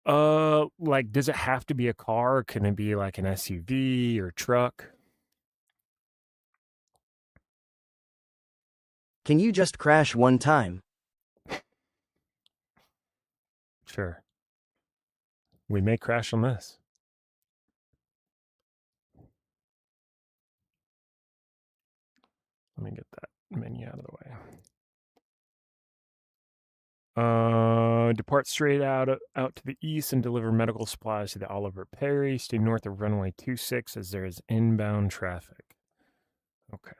Like, does it have to be a car? Or can it be like an SUV or truck? Can you just crash one time? Sure. We may crash on this. Let me get that menu out of the way. Depart straight out to the east and deliver medical supplies to the Oliver Perry. Stay north of runway 26 as there is inbound traffic. Okay.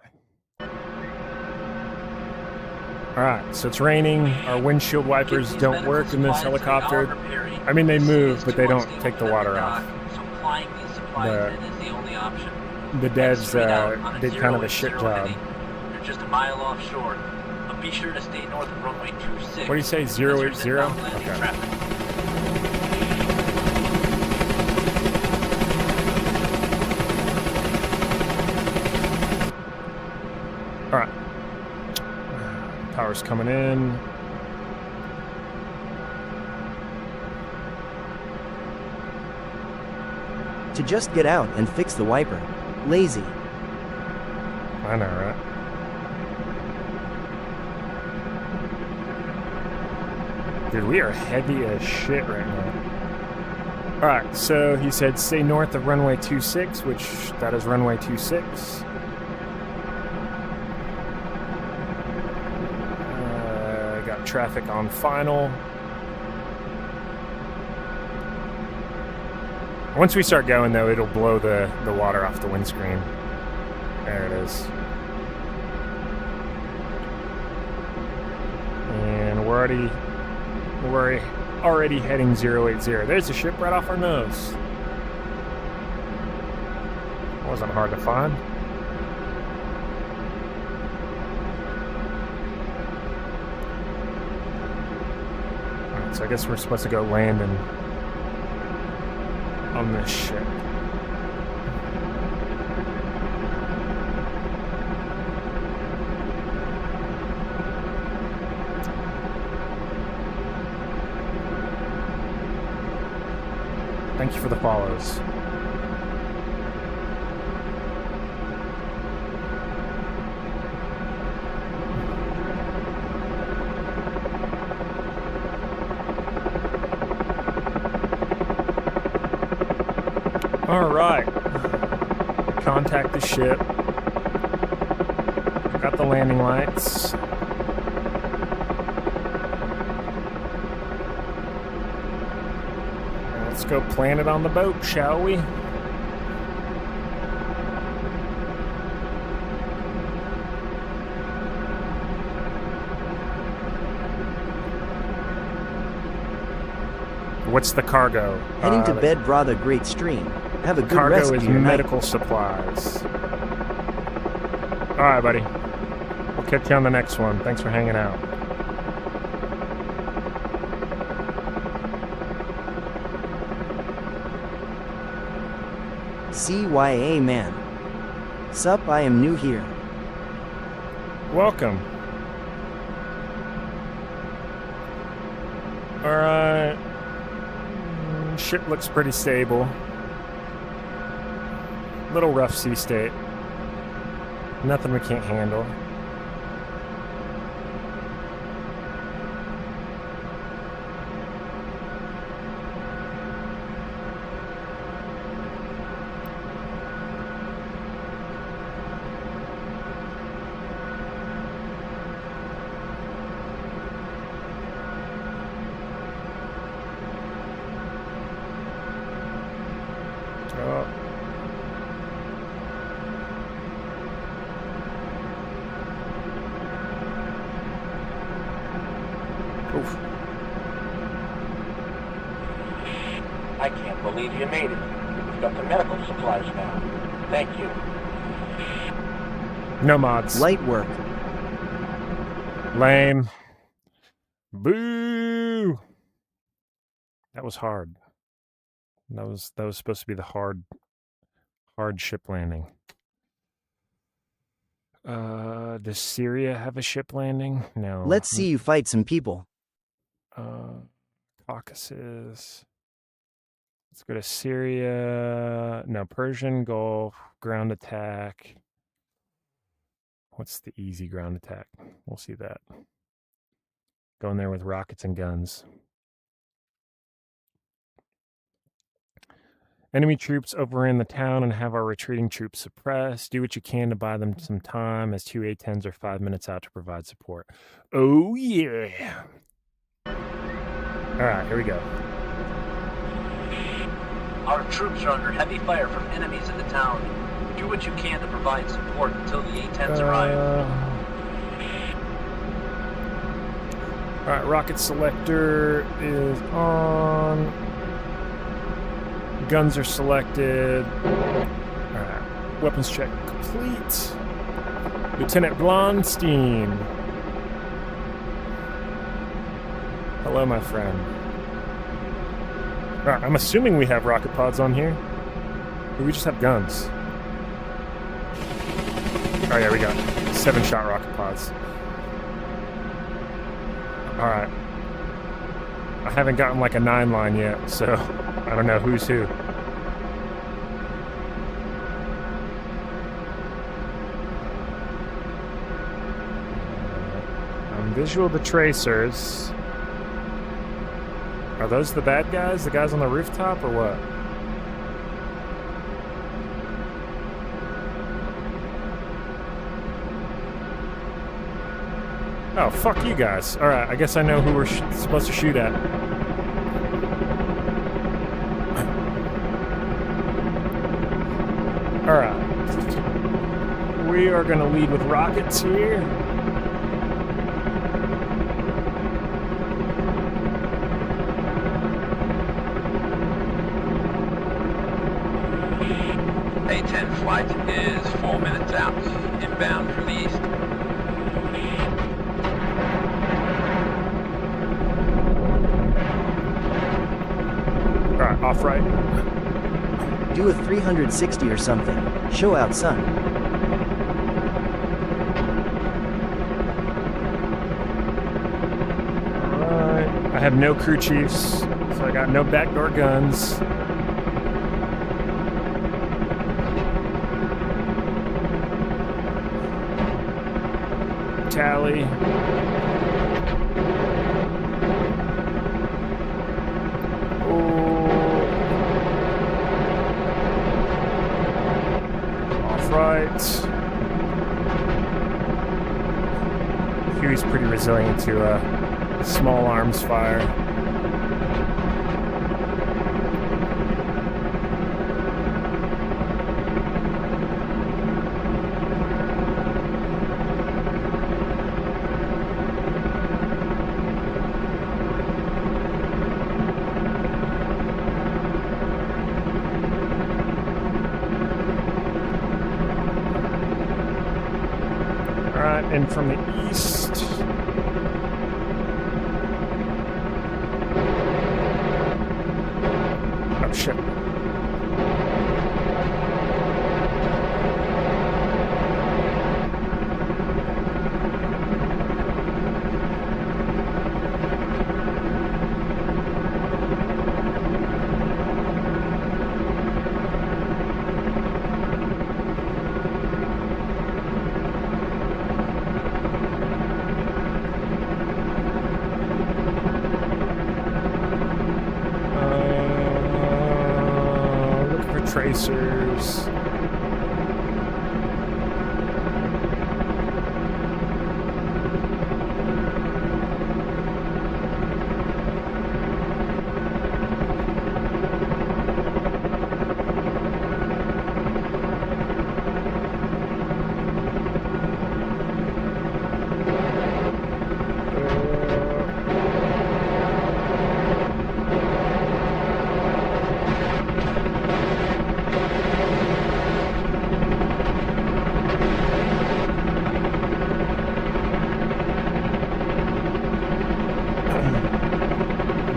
All right, so it's raining. Our windshield wipers don't work in this helicopter. I mean, they move, but they don't take the water off. The devs did kind of a shit job. You're just a mile offshore. But be sure to stay north of runway 26. What do you say, 080? Okay. All right. Power's coming in. To just get out and fix the wiper. Lazy. I know, right? Dude, we are heavy as shit right now. Alright, so he said stay north of runway 26, which that is runway 26. got traffic on final. Once we start going, though, it'll blow the water off the windscreen. There it is. And we're already heading 080. There's a ship right off our nose. Wasn't hard to find. Alright, so I guess we're supposed to go landing on this ship. Thank you for the follows. All right. Contact the ship. Got the landing lights. Let's go plant it on the boat, shall we? What's the cargo? Heading to bed, brother. Great stream. Have a good cargo rest is of your medical night. supplies. All right, buddy. We'll catch you on the next one. Thanks for hanging out. CYA man. Sup, I am new here. Welcome. All right. Ship looks pretty stable. Little rough sea state. Nothing we can't handle. I can't believe you made it. We've got the medical supplies now. Thank you. No mods. Light work. Lame. Boo. That was hard. That was supposed to be the hard ship landing. Does Syria have a ship landing? No. Let's see you fight some people. Caucasus. Let's go to Syria. No, Persian Gulf. Ground attack. What's the easy ground attack? We'll see that. Going there with rockets and guns. Enemy troops overran the town and have our retreating troops suppressed. Do what you can to buy them some time, as 2 A-10s are 5 minutes out to provide support. Oh, yeah. All right, here we go. Our troops are under heavy fire from enemies in the town. Do what you can to provide support until the A-10s arrive. All right, rocket selector is on. Guns are selected. All right, weapons check complete. Lieutenant Blonstein. Hello, my friend. All right, I'm assuming we have rocket pods on here. Or we just have guns. Oh yeah, we got 7-shot rocket pods. All right. I haven't gotten like a 9-line yet, so I don't know who's who. Visual the tracers. Are those the bad guys? The guys on the rooftop or what? Oh, fuck you guys. Alright, I guess I know who we're supposed to shoot at. Alright. We are gonna lead with rockets here. A-10 flight is 4 minutes out, inbound from the east. Alright, off right. Do a 360 or something. Show out, son. Alright. I have no crew chiefs, so I got no backdoor guns. Tally. Right. Huey's pretty resilient to small arms fire. And from the east, oh shit. Tracers.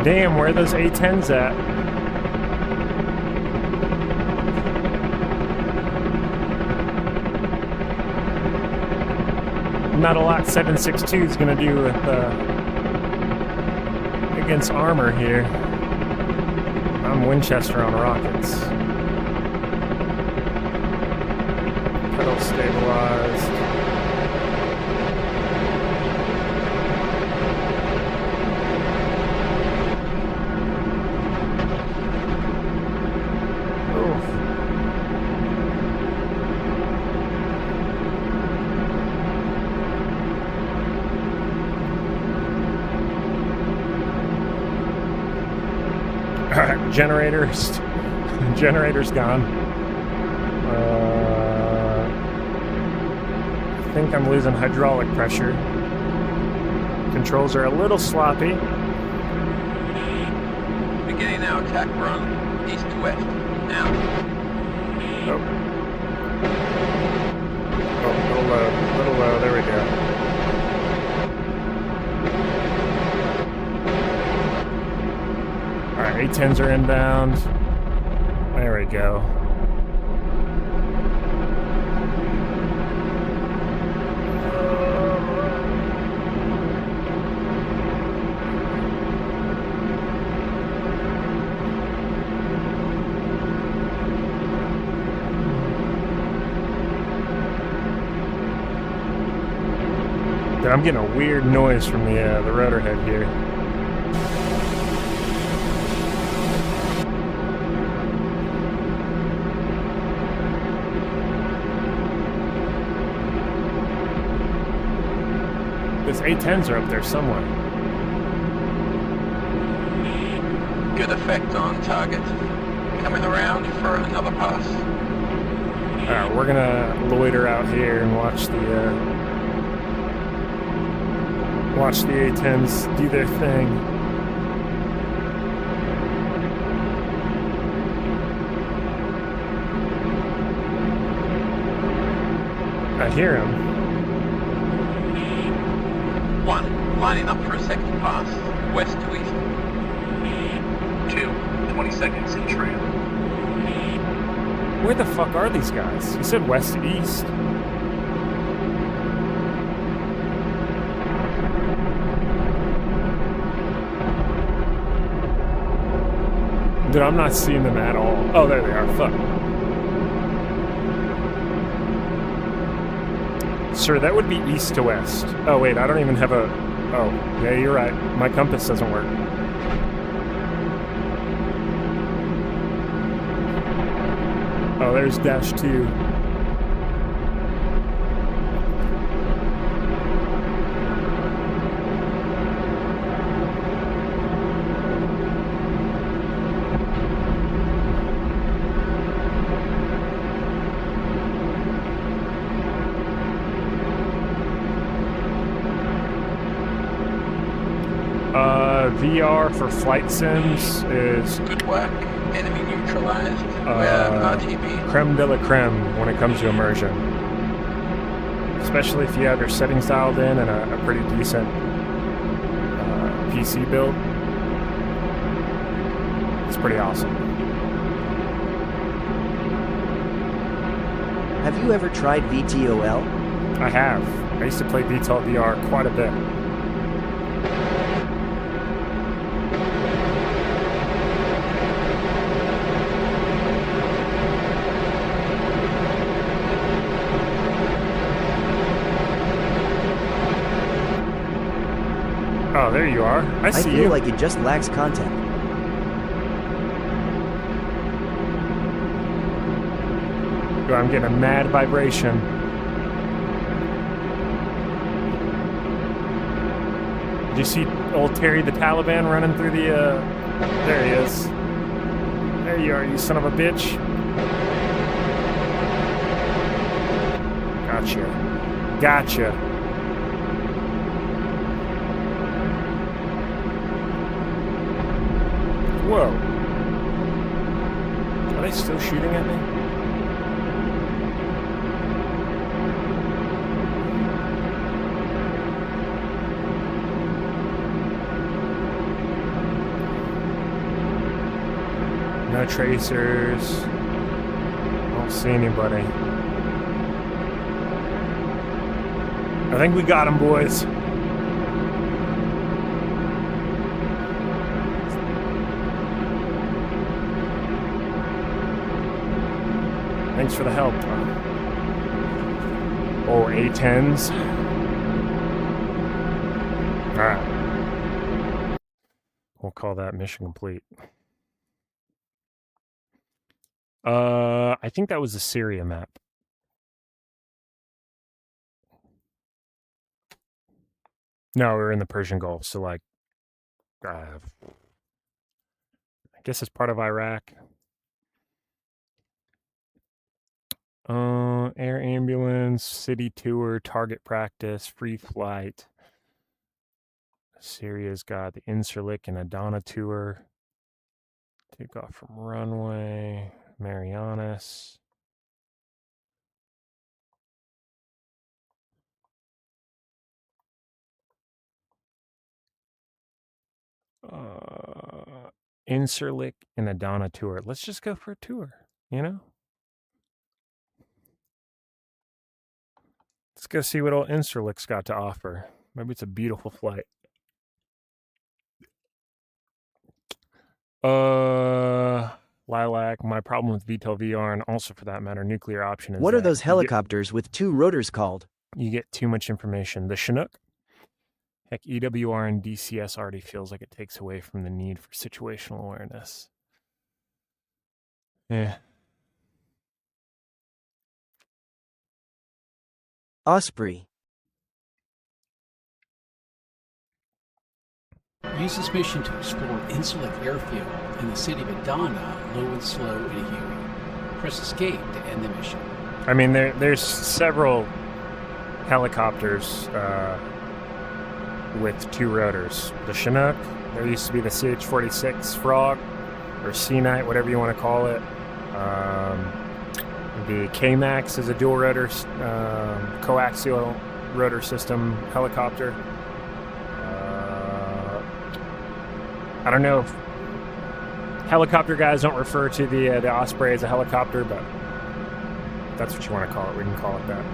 Damn, where are those A-10s at? Not a lot 7.62 is going to do with against armor here. I'm Winchester on rockets. Pedal stabilized. Generators. Generator's gone. I think I'm losing hydraulic pressure. Controls are a little sloppy. Beginning our attack run, east to west. Now. Oh. Oh, a little low. There we go. Alright, A-10s are inbound. There we go. Dude, I'm getting a weird noise from the rotor head here. Those A10s are up there somewhere. Good effect on target. Coming around for another pass. Alright, we're gonna loiter out here and watch the A10s do their thing. I hear him. 1, lining up for a second pass, west to east. 2, 20 seconds in trail. Where the fuck are these guys? You said west to east. Dude, I'm not seeing them at all. Oh, there they are. Fuck. Sir, that would be east to west. Oh, wait, I don't even have a... Oh, yeah, you're right. My compass doesn't work. Oh, there's dash 2. VR for flight sims is Good work. Enemy neutralized. RTB. creme de la creme when it comes to immersion. Especially if you have your settings dialed in and a pretty decent PC build. It's pretty awesome. Have you ever tried VTOL? I have. I used to play VTOL VR quite a bit. Oh, there you are. I see feel you. like it just lacks content. Yo, I'm getting a mad vibration. Did you see old Terry the Taliban running through the, There he is. There you are, you son of a bitch. Gotcha. Gotcha. Whoa. Are they still shooting at me? No tracers. I don't see anybody. I think we got him, boys. Thanks for the help. Oh, A10s. Alright. We'll call that mission complete. I think that was the Syria map. No, we're in the Persian Gulf, so like, I guess it's part of Iraq. Air ambulance, city tour, target practice, free flight. Syria's got the Incirlik and Adana tour. Take off from runway, Marianas. Incirlik and Adana tour. Let's just go for a tour, you know? Let's go see what old Incirlik's got to offer. Maybe it's a beautiful flight. Lilac, my problem with VTOL VR, and also for that matter, nuclear option is What are that those helicopters with 2 rotors called? you get too much information. The Chinook? Heck, EWR and DCS already feels like it takes away from the need for situational awareness. Yeah. Osprey. Use this mission to explore an insular airfield in the city of Adana, low and slow in Huey. Press escape to end the mission. I mean, there's several helicopters with 2 rotors. The Chinook, there used to be the CH-46 Frog, or Sea-Knight, whatever you want to call it. The K-Max is a dual rotor, coaxial rotor system helicopter. I don't know if helicopter guys don't refer to the Osprey as a helicopter, but if that's what you want to call it, we can call it that.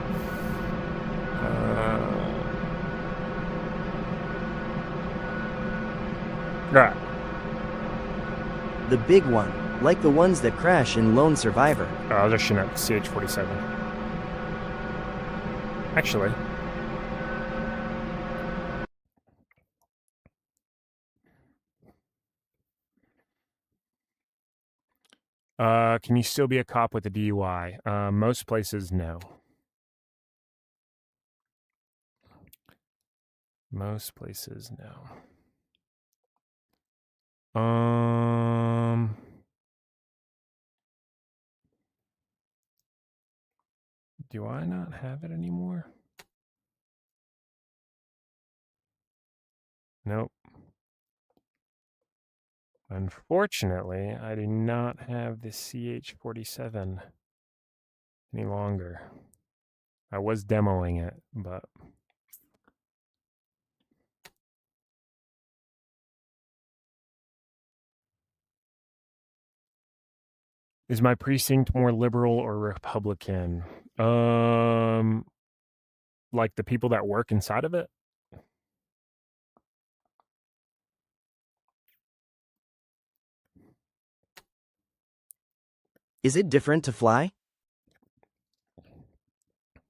Right. The big one, like the ones that crash in Lone Survivor. Oh, those are Chinook, CH-47. Actually. Can you still be a cop with a DUI? Most places, no. Most places, no. Do I not have it anymore? Nope. Unfortunately, I do not have the CH-47 any longer. I was demoing it, but... Is my precinct more liberal or Republican? Like the people that work inside of it? Is it different to fly?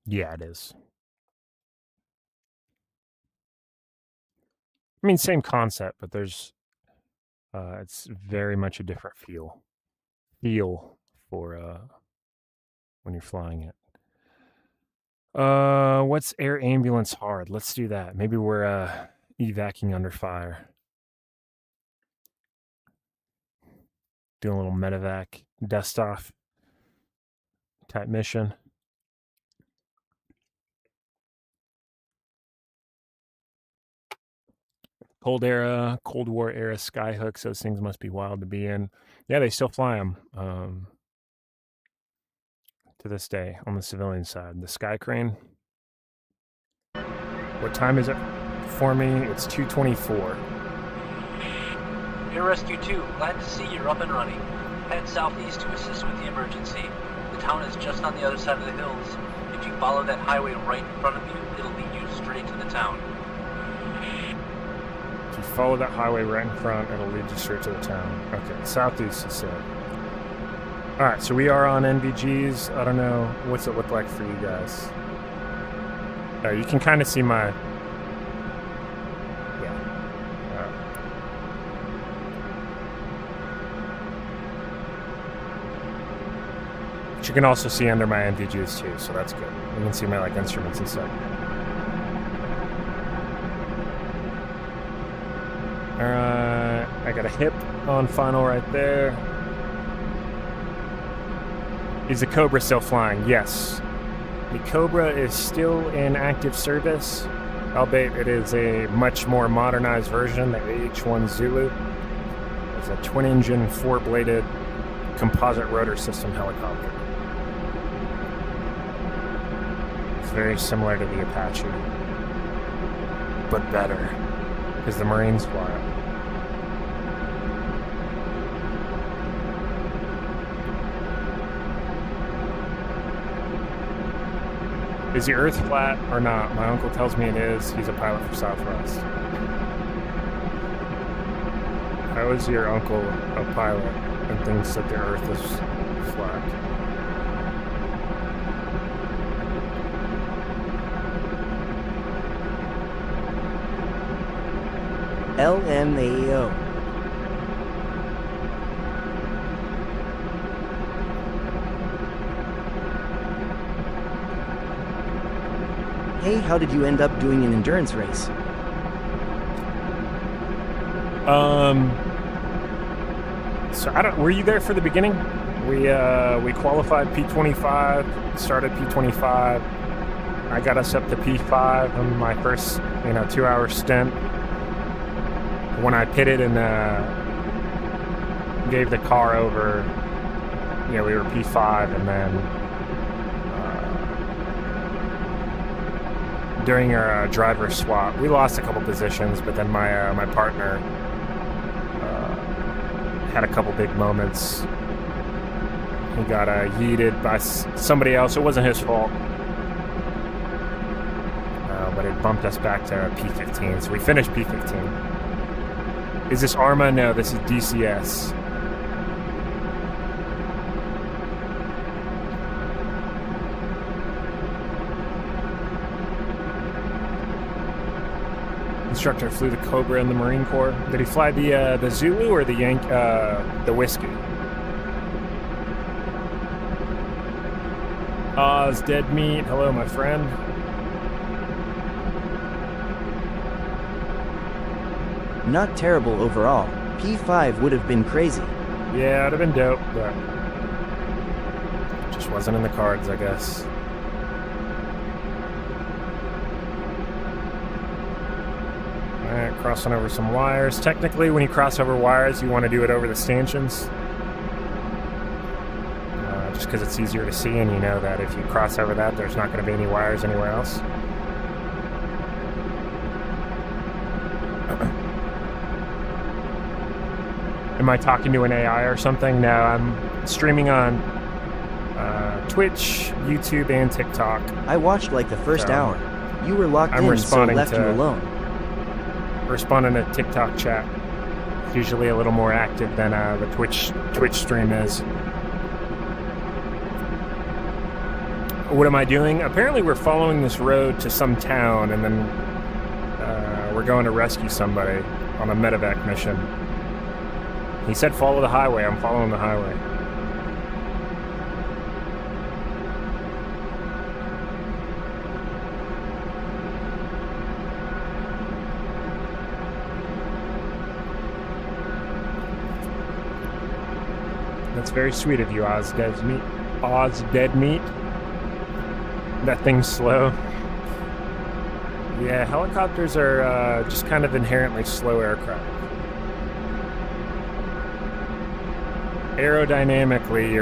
Yeah, it is. I mean, same concept, but there's... it's very much a different feel for when you're flying it. What's air ambulance hard? Let's do that. Maybe we're evacing under fire. Doing a little medevac, dust off type mission. Cold War era skyhooks. Those things must be wild to be in. Yeah, they still fly them to this day on the civilian side. The Sky Crane. What time is it for me? It's 2:24. Air Rescue 2, glad to see you're up and running. Head southeast to assist with the emergency. The town is just on the other side of the hills. If you follow that highway right in front of you, it'll lead you straight to the town. If you follow that highway right in front, it'll lead you straight to the town. Okay, southeast, you said. Alright, so we are on NVGs. I don't know. What's it look like for you guys? You can kind of see my... You can also see under my NVGs too, so that's good. You can see my instruments and stuff. Alright, I got a hip on final right there. Is the Cobra still flying? Yes. The Cobra is still in active service, albeit it is a much more modernized version, the AH-1 Zulu. It's a twin-engine, 4-bladed composite rotor system helicopter. Very similar to the Apache, but better, because the Marines fly it. Is the Earth flat or not? My uncle tells me it is. He's a pilot for Southwest. How is your uncle a pilot and thinks that the Earth is flat? LMAO. Hey, how did you end up doing an endurance race? So I don't. Were you there for the beginning? We qualified P25, started P25. I got us up to P5 on my first 2-hour stint. When I pitted and gave the car over, we were P5, and then during our driver swap, we lost a couple positions, but then my partner had a couple big moments. He got yeeted by somebody else. It wasn't his fault, but it bumped us back to P15. So we finished P15. Is this ARMA? No, this is DCS. Instructor flew the Cobra in the Marine Corps. Did he fly the Zulu or the the Whiskey? Oz Dead Meat. Hello, my friend. Not terrible overall. P5 would have been crazy. Yeah, it'd have been dope, but just wasn't in the cards, I guess. Alright, crossing over some wires. Technically, when you cross over wires, you want to do it over the stanchions. Just because it's easier to see, and you know that if you cross over that, there's not going to be any wires anywhere else. Am I talking to an AI or something? No, I'm streaming on Twitch, YouTube, and TikTok. I watched like the first hour. You were locked in, so left you alone. Responding to TikTok chat. It's usually a little more active than the Twitch stream is. What am I doing? Apparently we're following this road to some town, and then we're going to rescue somebody on a medevac mission. He said follow the highway. I'm following the highway. That's very sweet of you, Oz Dead Meat. Oz Dead Meat. That thing's slow. Yeah, helicopters are just kind of inherently slow aircraft. Aerodynamically,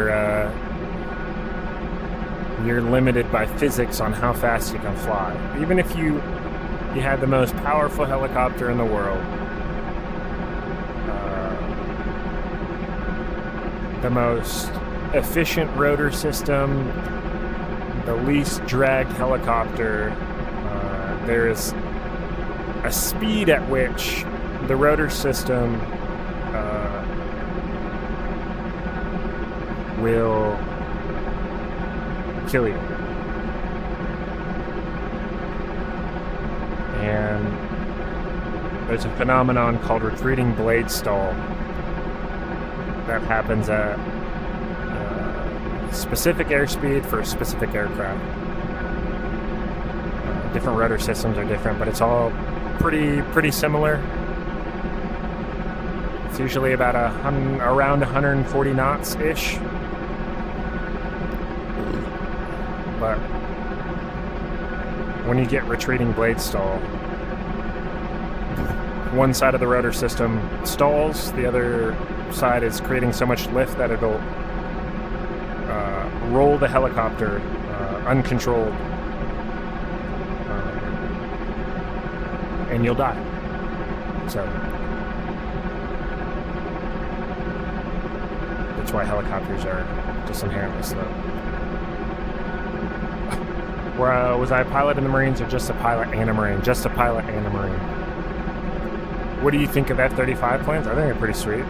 you're limited by physics on how fast you can fly. Even if you had the most powerful helicopter in the world, the most efficient rotor system, the least dragged helicopter, there is a speed at which the rotor system will kill you. And there's a phenomenon called retreating blade stall that happens at specific airspeed for a specific aircraft. Different rotor systems are different, but it's all pretty similar. It's usually about around 140 knots ish. But when you get retreating blade stall, one side of the rotor system stalls, the other side is creating so much lift that it'll roll the helicopter uncontrolled, and you'll die. So that's why helicopters are just inherently slow. Was I a pilot in the Marines, or just a pilot and a Marine? Just a pilot and a Marine. What do you think of F-35 planes? I think they're pretty sweet.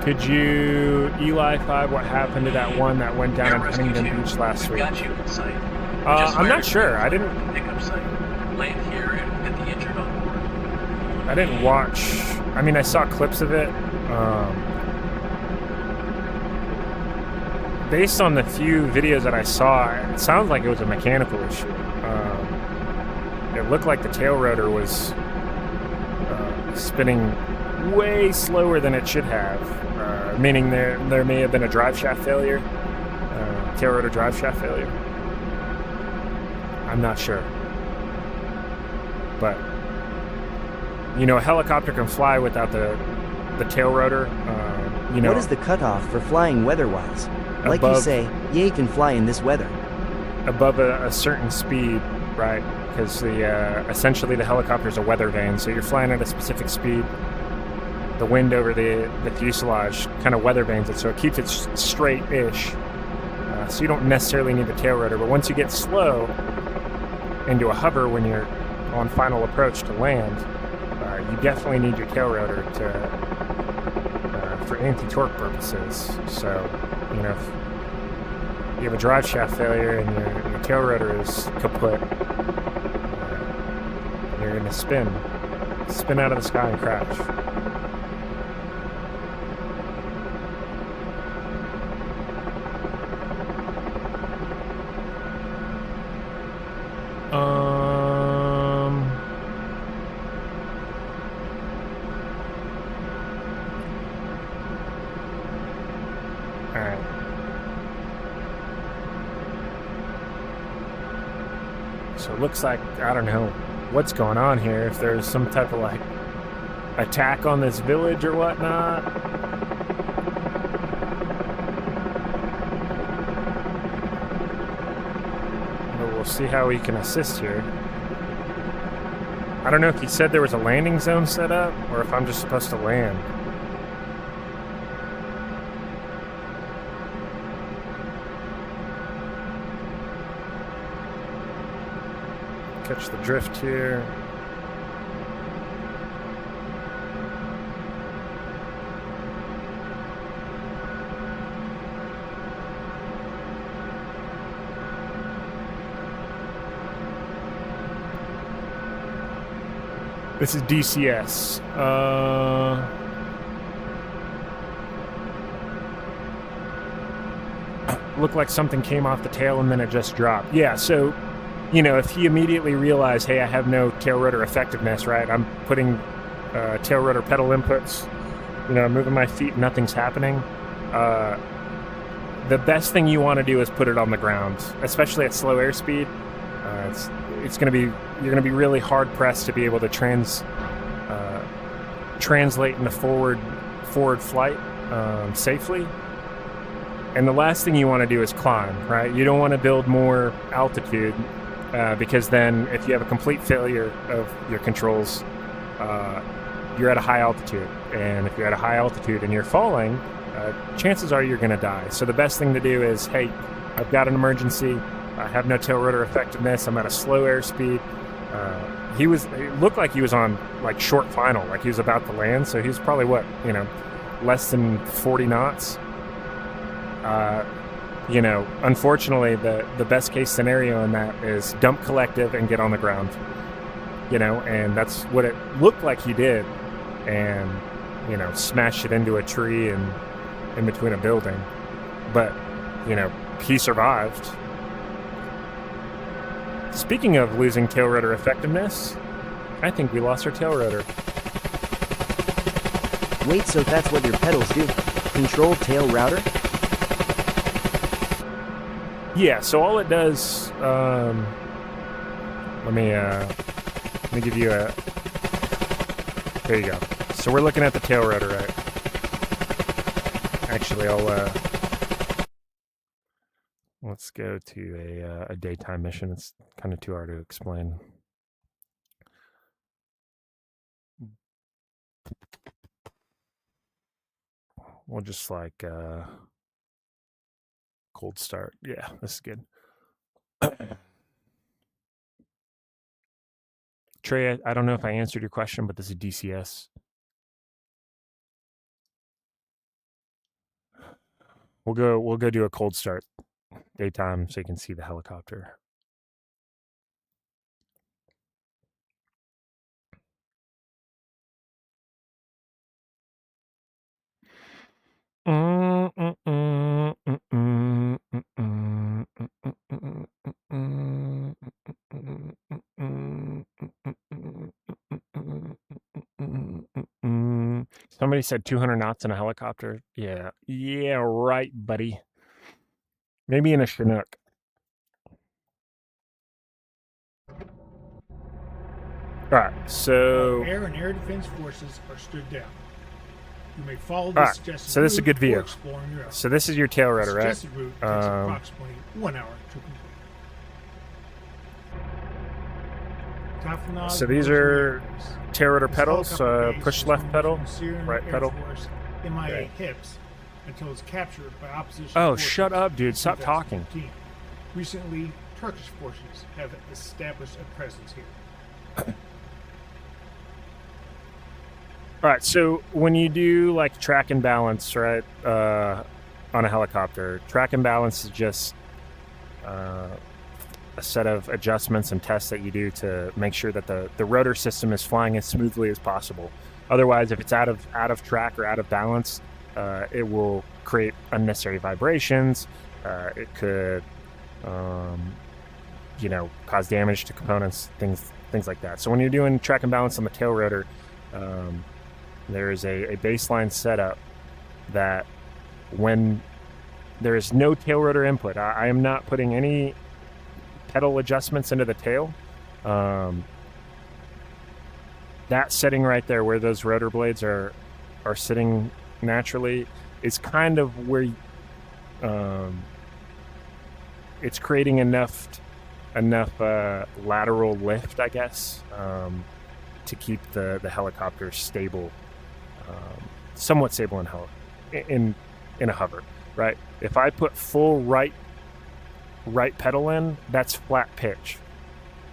Could you Eli-5 what happened to that one that went down in Huntington Beach last week? Got you in sight. I'm not sure. I didn't. Pickup site. Land here and get the injured on board. I didn't watch. I mean, I saw clips of it. Based on the few videos that I saw, it sounds like it was a mechanical issue. It looked like the tail rotor was spinning way slower than it should have, meaning there may have been a drive shaft failure, tail rotor drive shaft failure. I'm not sure. But, you know, a helicopter can fly without the tail rotor. You know, What is the cutoff for flying weather-wise? Like you Above- say, yay can fly in this weather. above a certain speed, right? Because essentially the helicopter is a weather vane, so you're flying at a specific speed. The wind over the fuselage kind of weather vanes it, so it keeps it straight-ish. So you don't necessarily need the tail rotor, but once you get slow into a hover when you're on final approach to land, you definitely need your tail rotor for anti-torque purposes. So, you know, if you have a drive shaft failure and your tail rotor is kaput, you're going to spin out of the sky and crash. All right. So it looks like, I don't know what's going on here, if there's some type of like attack on this village or whatnot. But we'll see how we can assist here. I don't know if he said there was a landing zone set up or if I'm just supposed to land. Catch the drift here. This is DCS. Looked like something came off the tail and then it just dropped. Yeah, so, you know, if he immediately realized, hey, I have no tail rotor effectiveness, right? I'm putting tail rotor pedal inputs, you know, moving my feet, nothing's happening. The best thing you want to do is put it on the ground, especially at slow airspeed. It's going to be, you're going to be really hard pressed to be able to translate into forward flight safely. And the last thing you want to do is climb, right? You don't want to build more altitude because then if you have a complete failure of your controls, you're at a high altitude. And if you're at a high altitude and you're falling, chances are you're going to die. So the best thing to do is, hey, I've got an emergency. I have no tail rotor effectiveness. I'm at a slow airspeed. It looked like he was on like short final, like he was about to land. So he was probably less than 40 knots. Unfortunately, the best case scenario in that is dump collective and get on the ground. And that's what it looked like he did, and smashed it into a tree and in between a building. But he survived. Speaking of losing tail rotor effectiveness, I think we lost our tail rotor. Wait, so that's what your pedals do? Control tail router? Yeah, so all it does, let me give you a, there you go. So we're looking at the tail rotor, right? Actually, let's go to a daytime mission. It's kind of too hard to explain. We'll just like, cold start. Yeah, this is good. Trey, I don't know if I answered your question, but this is DCS. We'll go do a cold start daytime so you can see the helicopter. Somebody said 200 knots in a helicopter. Yeah. Yeah, right, buddy. Maybe in a Chinook. All right, so... Air and air defense forces are stood down. You may follow All the right, suggested so this is a route good or view. explore on your own. So this is your tail The rotor, right? suggested route takes approximately 1 hour to complete. Taffenage So these military are airways. tail rotor This pedals. helicopter base Push was left moved pedal, from Syrian right Air pedal. Force MIA Okay. HIPS until it's captured by opposition Oh, forces shut up, dude. in Stop talking. 2015. Recently, Turkish forces have established a presence here. All right, so when you do like track and balance, right, on a helicopter, track and balance is just a set of adjustments and tests that you do to make sure that the rotor system is flying as smoothly as possible. Otherwise, if it's out of track or out of balance, it will create unnecessary vibrations. It could, cause damage to components, things like that. So when you're doing track and balance on the tail rotor, there is a baseline setup that when there is no tail rotor input, I am not putting any pedal adjustments into the tail. That setting right there where those rotor blades are sitting naturally is kind of where it's creating enough lateral lift, I guess, to keep the helicopter stable, somewhat stable in a hover, right? If I put full right pedal in, that's flat pitch.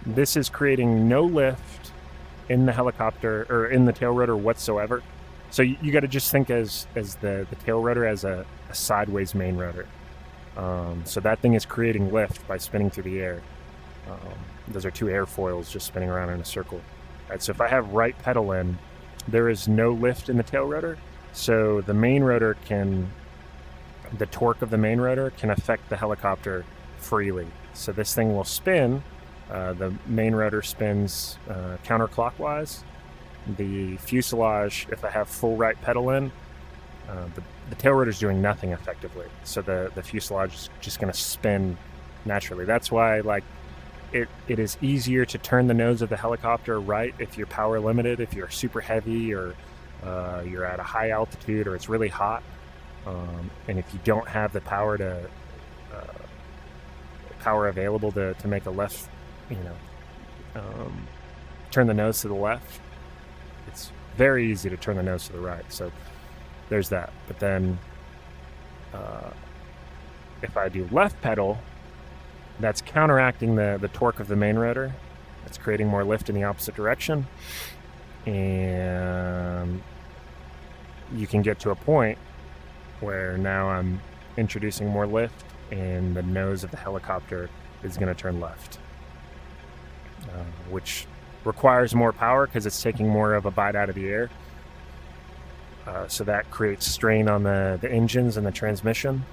This is creating no lift in the helicopter or in the tail rotor whatsoever. So you got to just think as the tail rotor as a sideways main rotor. So that thing is creating lift by spinning through the air. Those are two airfoils just spinning around in a circle. Right, so if I have right pedal in, there is no lift in the tail rotor. So the main rotor the torque of the main rotor can affect the helicopter freely. So this thing will spin. The main rotor spins counterclockwise. The fuselage, if I have full right pedal in, the tail rotor is doing nothing effectively. So the fuselage is just going to spin naturally. That's why it is easier to turn the nose of the helicopter right if you're power limited, if you're super heavy or you're at a high altitude or it's really hot. And if you don't have the power available to make a left, turn the nose to the left, it's very easy to turn the nose to the right. So there's that. But then if I do left pedal, that's counteracting the torque of the main rotor. It's creating more lift in the opposite direction. And you can get to a point where now I'm introducing more lift and the nose of the helicopter is going to turn left, which requires more power because it's taking more of a bite out of the air. So that creates strain on the engines and the transmission.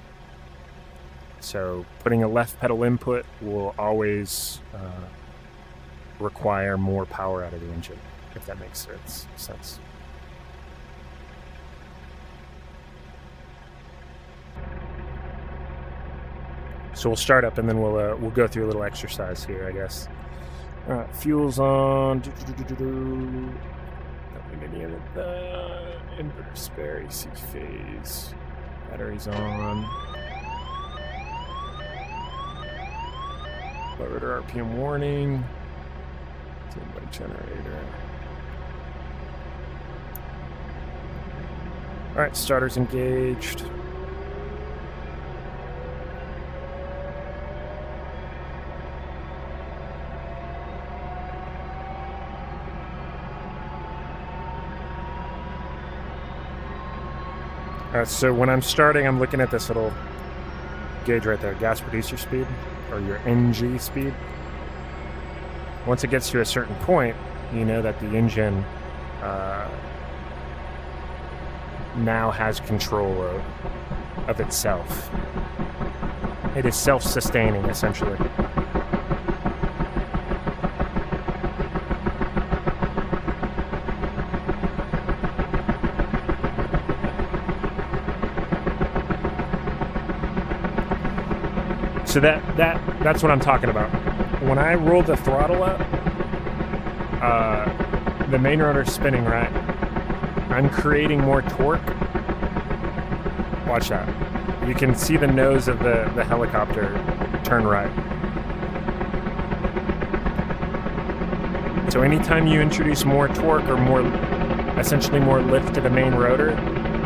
So putting a left pedal input will always require more power out of the engine, if that makes sense. So we'll start up and then we'll go through a little exercise here, I guess. All right, fuel's on. Don't need any of that. Inverter spare, AC phase. Battery's on. Low rotor RPM warning. Standby generator. All right, starter's engaged. So when I'm starting, I'm looking at this little gauge right there, gas producer speed, or your NG speed. Once it gets to a certain point, you know that the engine now has control of itself. It is self-sustaining, essentially. So that's what I'm talking about. When I roll the throttle up, the main rotor's spinning right. I'm creating more torque. Watch that. You can see the nose of the helicopter turn right. So anytime you introduce more torque or essentially more lift to the main rotor,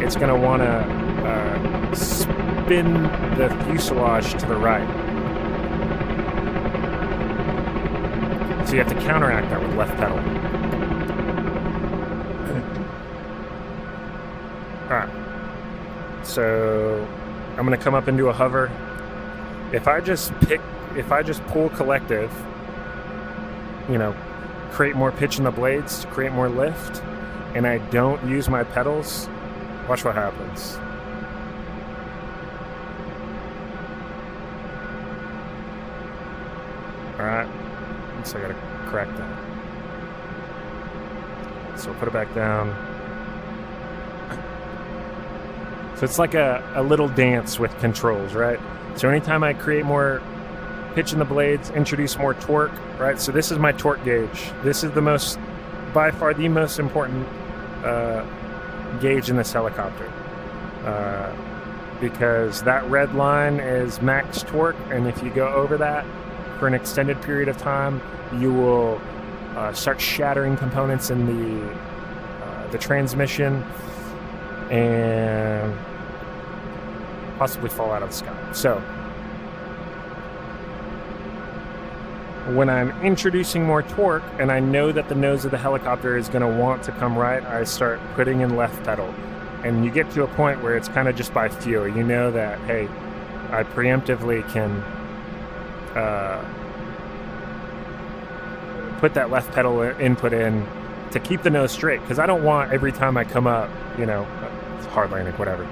it's going to want to spin the fuselage to the right. So you have to counteract that with left pedal. Alright. So I'm going to come up into a hover. If I just pull collective, create more pitch in the blades to create more lift, and I don't use my pedals, watch what happens. Alright, so I gotta correct that. So I'll put it back down. So it's like a little dance with controls, right? So anytime I create more pitch in the blades, introduce more torque, right? So this is my torque gauge. This is by far the most important gauge in this helicopter, because that red line is max torque, and if you go over that for an extended period of time, you will start shattering components in the transmission and possibly fall out of the sky. So when I'm introducing more torque and I know that the nose of the helicopter is going to want to come right, I start putting in left pedal. And you get to a point where it's kind of just by feel. You know that, hey, I preemptively can put that left pedal input in to keep the nose straight. Because I don't want every time I come up, it's hard landing, whatever.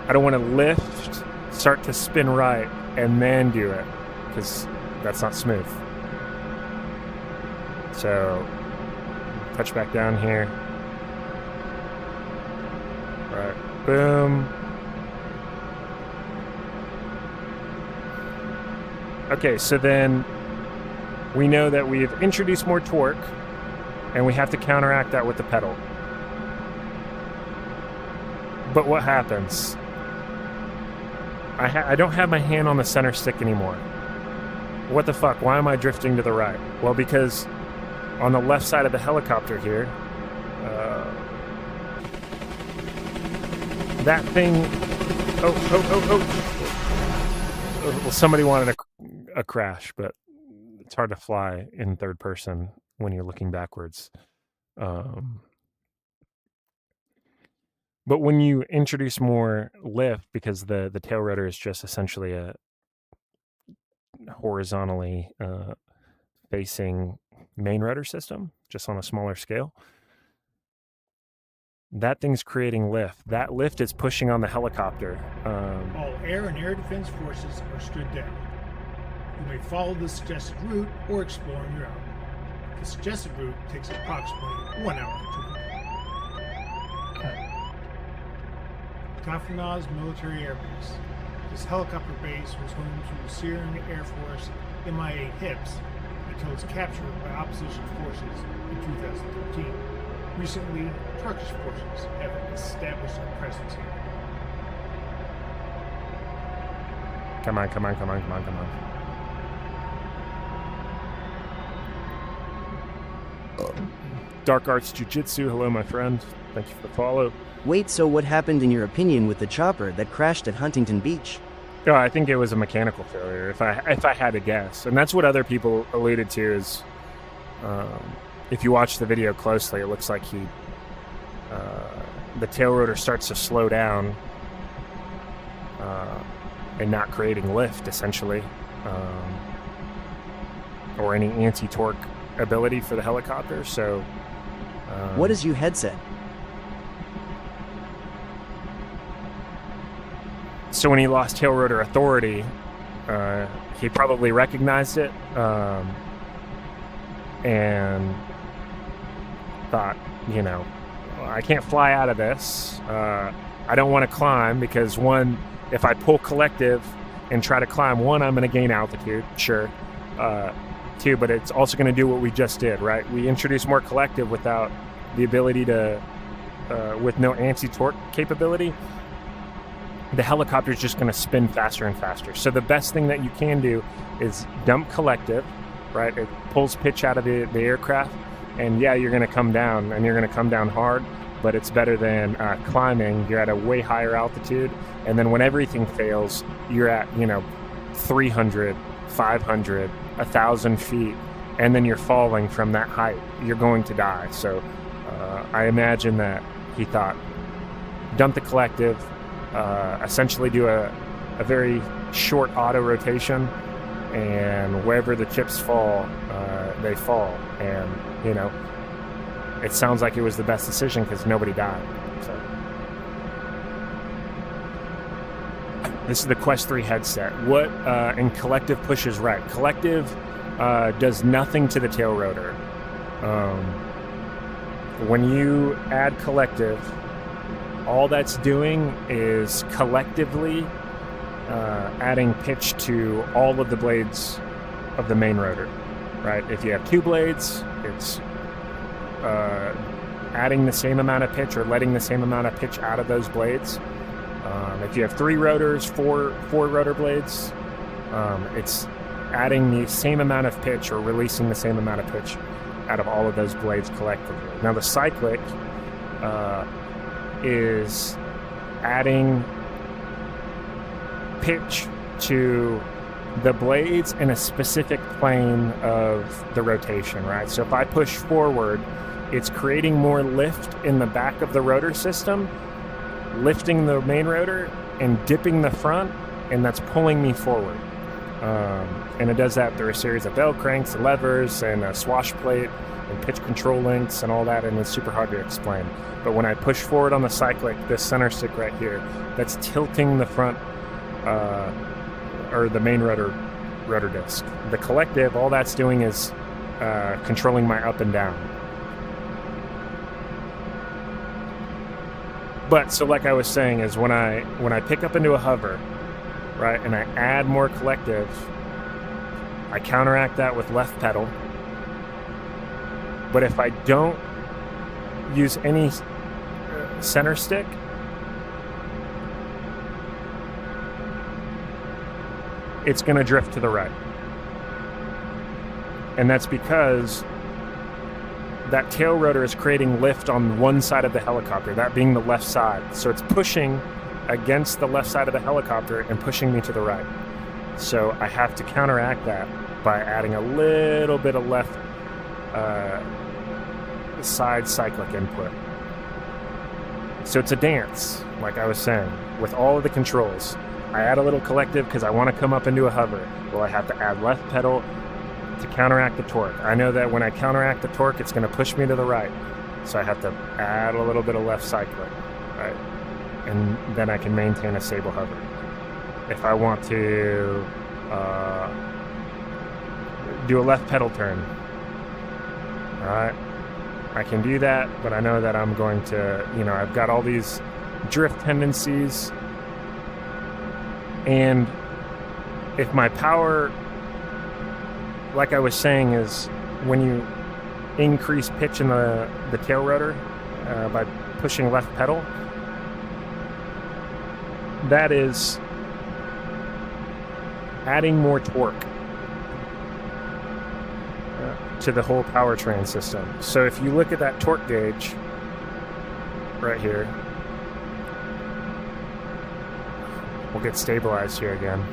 I don't want to lift, start to spin right, and then do it. Because that's not smooth. So touch back down here. Right, boom. Okay, so then we know that we've introduced more torque, and we have to counteract that with the pedal. But what happens? I don't have my hand on the center stick anymore. What the fuck? Why am I drifting to the right? Well, because on the left side of the helicopter here, that thing... Well, somebody wanted a crash, but it's hard to fly in third person when you're looking backwards. But when you introduce more lift, because the tail rotor is just essentially a horizontally facing main rotor system, just on a smaller scale, that thing's creating lift. That lift is pushing on the helicopter. All air and air defense forces are stood down. You may follow the suggested route or explore on your own. The suggested route takes approximately 1 hour to complete. Kafanaz Military Air Base. This helicopter base was home to the Syrian Air Force MI-8 HIPS until its capture by opposition forces in 2013. Recently, Turkish forces have established a presence here. Come on. Dark Arts Jiu-Jitsu, hello my friend. Thank you for the follow. Wait, so what happened in your opinion with the chopper that crashed at Huntington Beach? Oh, I think it was a mechanical failure, if I had to guess. And that's what other people alluded to is, if you watch the video closely, it looks like the tail rotor starts to slow down and not creating lift, essentially, or any anti-torque ability for the helicopter. So, what is your headset? So when he lost tail rotor authority, he probably recognized it and thought, I can't fly out of this. I don't want to climb because, one, if I pull collective and try to climb, one, I'm going to gain altitude, sure. Two, but it's also going to do what we just did, right? We introduced more collective without the ability to, with no anti-torque capability. The helicopter is just going to spin faster and faster. So the best thing that you can do is dump collective, right? It pulls pitch out of the aircraft, and yeah, you're going to come down, and you're going to come down hard, but it's better than climbing. You're at a way higher altitude, and then when everything fails, you're at 300, 500, 1,000 feet, and then you're falling from that height. You're going to die. So I imagine that he thought, dump the collective, essentially do a very short auto rotation, and wherever the chips fall, they fall. And it sounds like it was the best decision because nobody died. So this is the Quest 3 headset. What and collective pushes right. Collective does nothing to the tail rotor. When you add collective, all that's doing is collectively adding pitch to all of the blades of the main rotor, right? If you have 2 blades, it's adding the same amount of pitch or letting the same amount of pitch out of those blades. If you have 3 rotors, four rotor blades, it's adding the same amount of pitch or releasing the same amount of pitch out of all of those blades collectively. Now the cyclic is adding pitch to the blades in a specific plane of the rotation, right? So if I push forward, it's creating more lift in the back of the rotor system, lifting the main rotor and dipping the front, and that's pulling me forward. And it does that through a series of bell cranks and levers and a swash plate and pitch control links and all that, and it's super hard to explain. But when I push forward on the cyclic, this center stick right here, that's tilting the front or the main rotor disc. The collective, all that's doing is controlling my up and down. But so like I was saying, is when I pick up into a hover, right, and I add more collective, I counteract that with left pedal. But if I don't use any center stick, it's going to drift to the right. And that's because that tail rotor is creating lift on one side of the helicopter, that being the left side. So it's pushing against the left side of the helicopter and pushing me to the right. So I have to counteract that by adding a little bit of left side cyclic input. So it's a dance, like I was saying, with all of the controls. I add a little collective because I want to come up into a hover. Well, I have to add left pedal to counteract the torque. I know that when I counteract the torque, it's going to push me to the right. So I have to add a little bit of left cyclic, right? And then I can maintain a stable hover. If I want to do a left pedal turn, all right, I can do that, but I know that I'm going to, I've got all these drift tendencies, and if my power, like I was saying, is when you increase pitch in the tail rotor by pushing left pedal, that is adding more torque to the whole powertrain system. So if you look at that torque gauge right here, we'll get stabilized here again.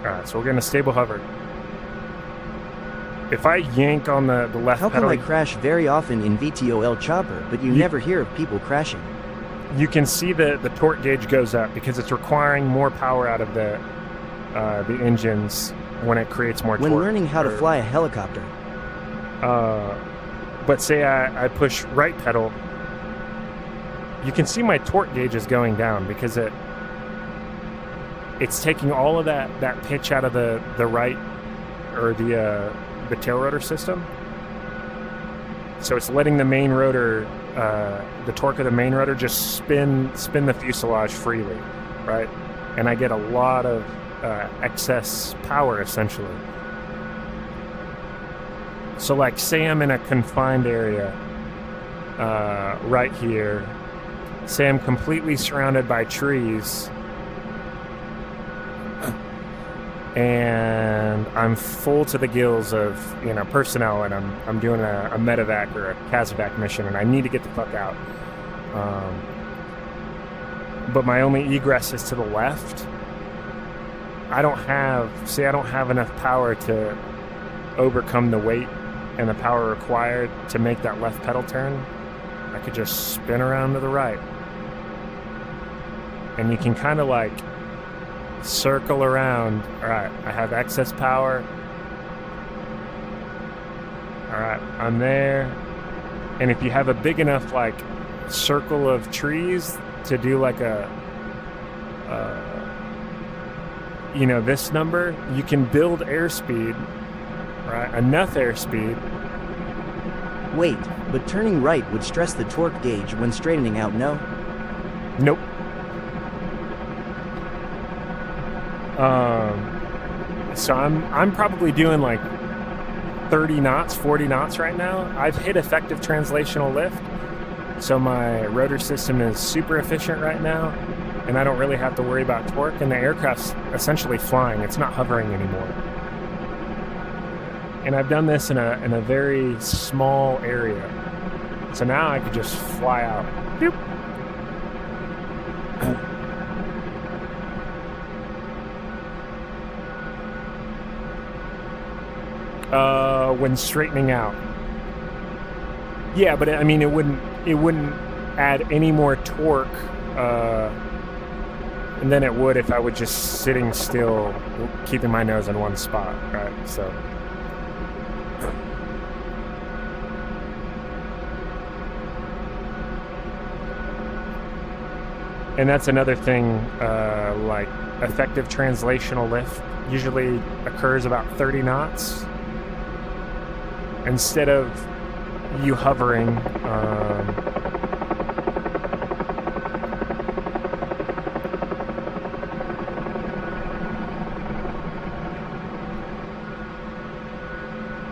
Alright, so we're getting a stable hover. If I yank on the left pedal... How come I crash very often in VTOL chopper, but you never hear of people crashing? You can see the torque gauge goes up because it's requiring more power out of the engines when it creates more torque. When learning how to fly a helicopter. But say I push right pedal, you can see my torque gauge is going down because it's taking all of that pitch out of the right or the tail rotor system. So it's letting the main rotor the torque of the main rotor, just spin the fuselage freely, right? And I get a lot of excess power, essentially. So like, say I'm in a confined area right here. Say I'm completely surrounded by trees, and I'm full to the gills of, you know, personnel, and I'm doing a medevac or a casevac mission, and I need to get the fuck out. But my only egress is to the left. I don't have enough power to overcome the weight and the power required to make that left pedal turn. I could just spin around to the right. And you can kind of like circle around. All right, I have excess power. All right, I'm there. And if you have a big enough like circle of trees to do like a you know, this number, you can build airspeed, right? Enough airspeed. Wait, but turning right would stress the torque gauge when straightening out, no? Nope. So I'm probably doing like 30 knots, 40 knots right now. I've hit effective translational lift, so my rotor system is super efficient right now, and I don't really have to worry about torque, and the aircraft's essentially flying. It's not hovering anymore. And I've done this in a very small area. So now I could just fly out. Boop. When straightening out. Yeah, but I mean, it wouldn't add any more torque than it would if I was just sitting still, keeping my nose in one spot, right? So. And that's another thing, like effective translational lift usually occurs about 30 knots. Instead of you hovering,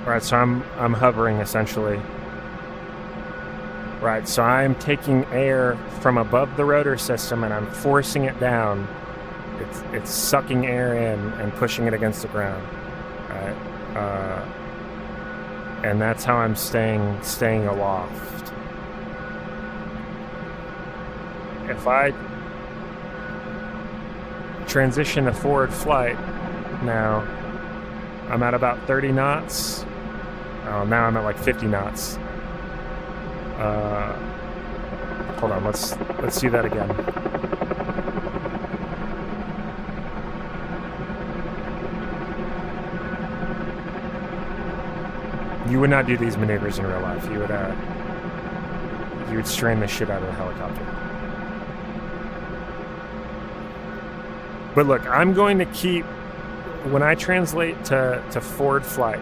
right, so I'm hovering essentially. Right, so I'm taking air from above the rotor system and I'm forcing it down. It's sucking air in and pushing it against the ground. Right, and that's how I'm staying aloft. If I transition to forward flight now, I'm at about 30 knots. Oh, now I'm at like 50 knots. Hold on, let's see that again. You would not do these maneuvers in real life. You would strain the shit out of the helicopter. But look, I'm going to keep, when I translate to forward flight,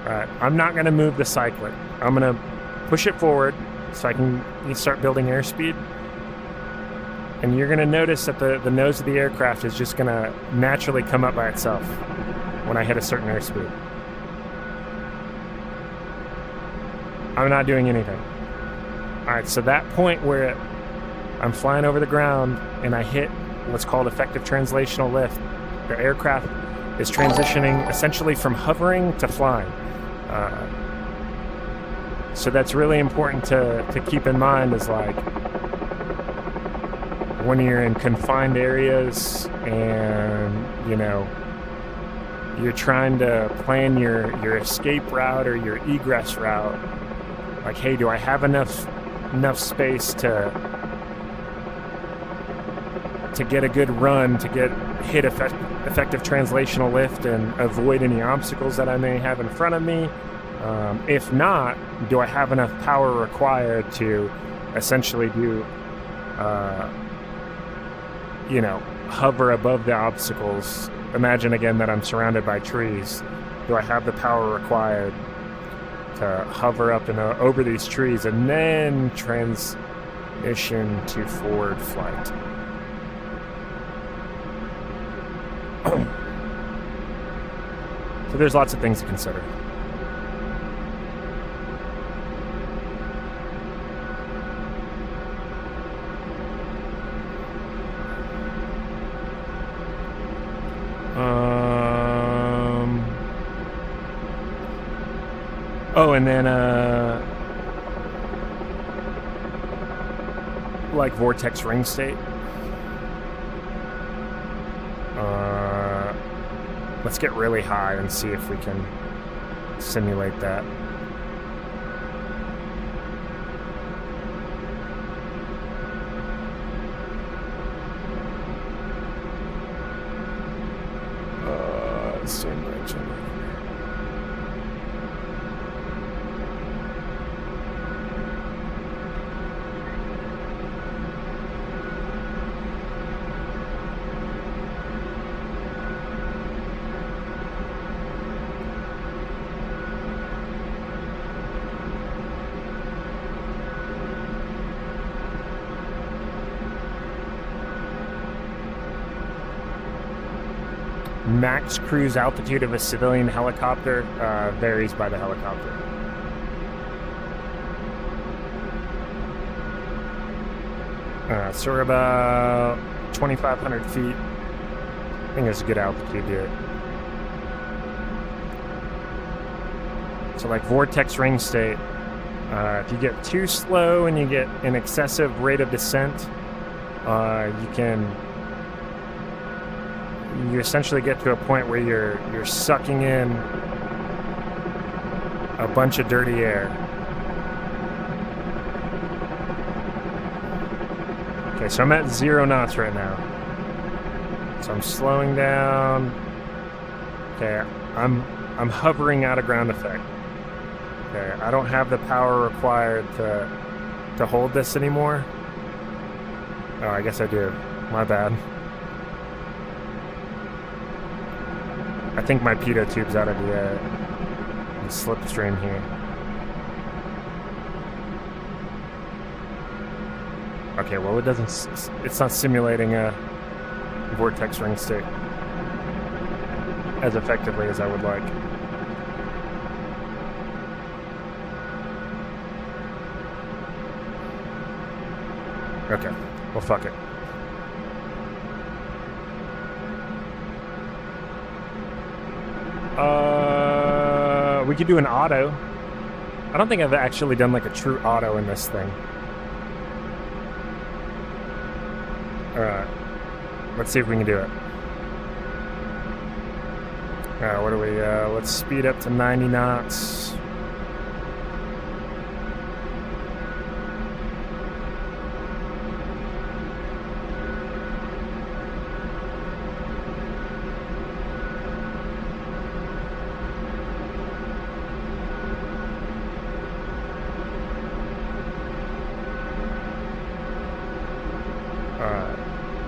right, I'm not going to move the cyclic. I'm going to push it forward so I can start building airspeed. And you're going to notice that the nose of the aircraft is just going to naturally come up by itself when I hit a certain airspeed. I'm not doing anything. All right, so that point where I'm flying over the ground and I hit what's called effective translational lift, the aircraft is transitioning essentially from hovering to flying. So that's really important to keep in mind, is like when you're in confined areas and, you know, you're trying to plan your escape route or your egress route. Like, hey, do I have enough space to get a good run, to hit effective translational lift and avoid any obstacles that I may have in front of me? If not, do I have enough power required to essentially do, you know, hover above the obstacles? Imagine again that I'm surrounded by trees. Do I have the power required to hover up and over these trees and then transition to forward flight. So there's lots of things to consider. Oh, and then like vortex ring state. Let's get really high and see if we can simulate that. Simulation. Max cruise altitude of a civilian helicopter varies by the helicopter. So we're about 2,500 feet. I think it's a good altitude here. So like vortex ring state, if you get too slow and you get an excessive rate of descent, you essentially get to a point where you're sucking in a bunch of dirty air. Okay, so I'm at 0 knots right now. So I'm slowing down. Okay, I'm hovering out of ground effect. Okay, I don't have the power required to hold this anymore. Oh, I guess I do. My bad. I think my pitot tube's out of the slipstream here. Okay, well it's not simulating a vortex ring state as effectively as I would like. Okay, well fuck it. We could do an auto. I don't think I've actually done like a true auto in this thing. Alright. Let's see if we can do it. Alright, what do we, let's speed up to 90 knots.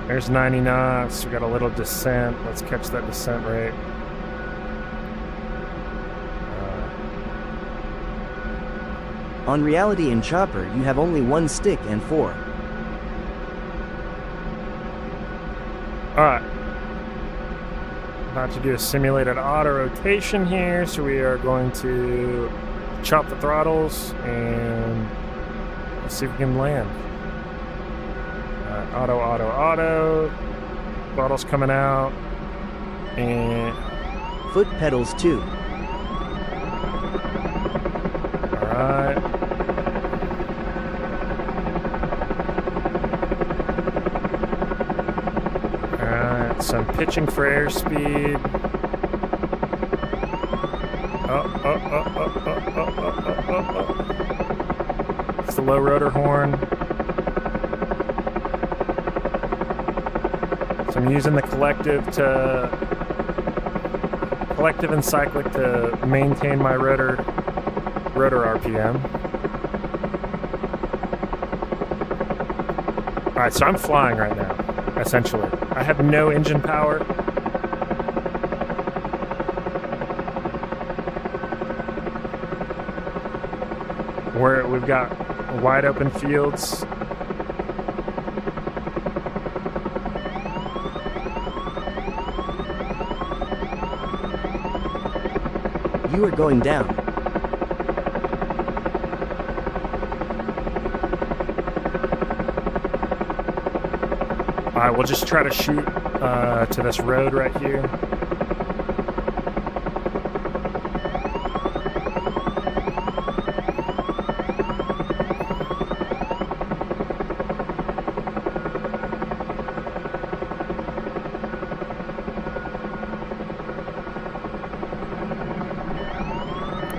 There's 90 knots. We got a little descent. Let's catch that descent rate. On reality in Chopper, you have only one stick and 4. Alright. About to do a simulated auto rotation here, so we are going to chop the throttles and let's see if we can land. Auto. Throttle's coming out. And foot pedals too. Alright. Alright, so I'm pitching for airspeed. Oh. It's the low rotor horn. I'm using the collective and cyclic to maintain my rotor RPM. Alright, so I'm flying right now, essentially. I have no engine power. we've got wide open fields. You are going down. All right, we'll just try to shoot to this road right here.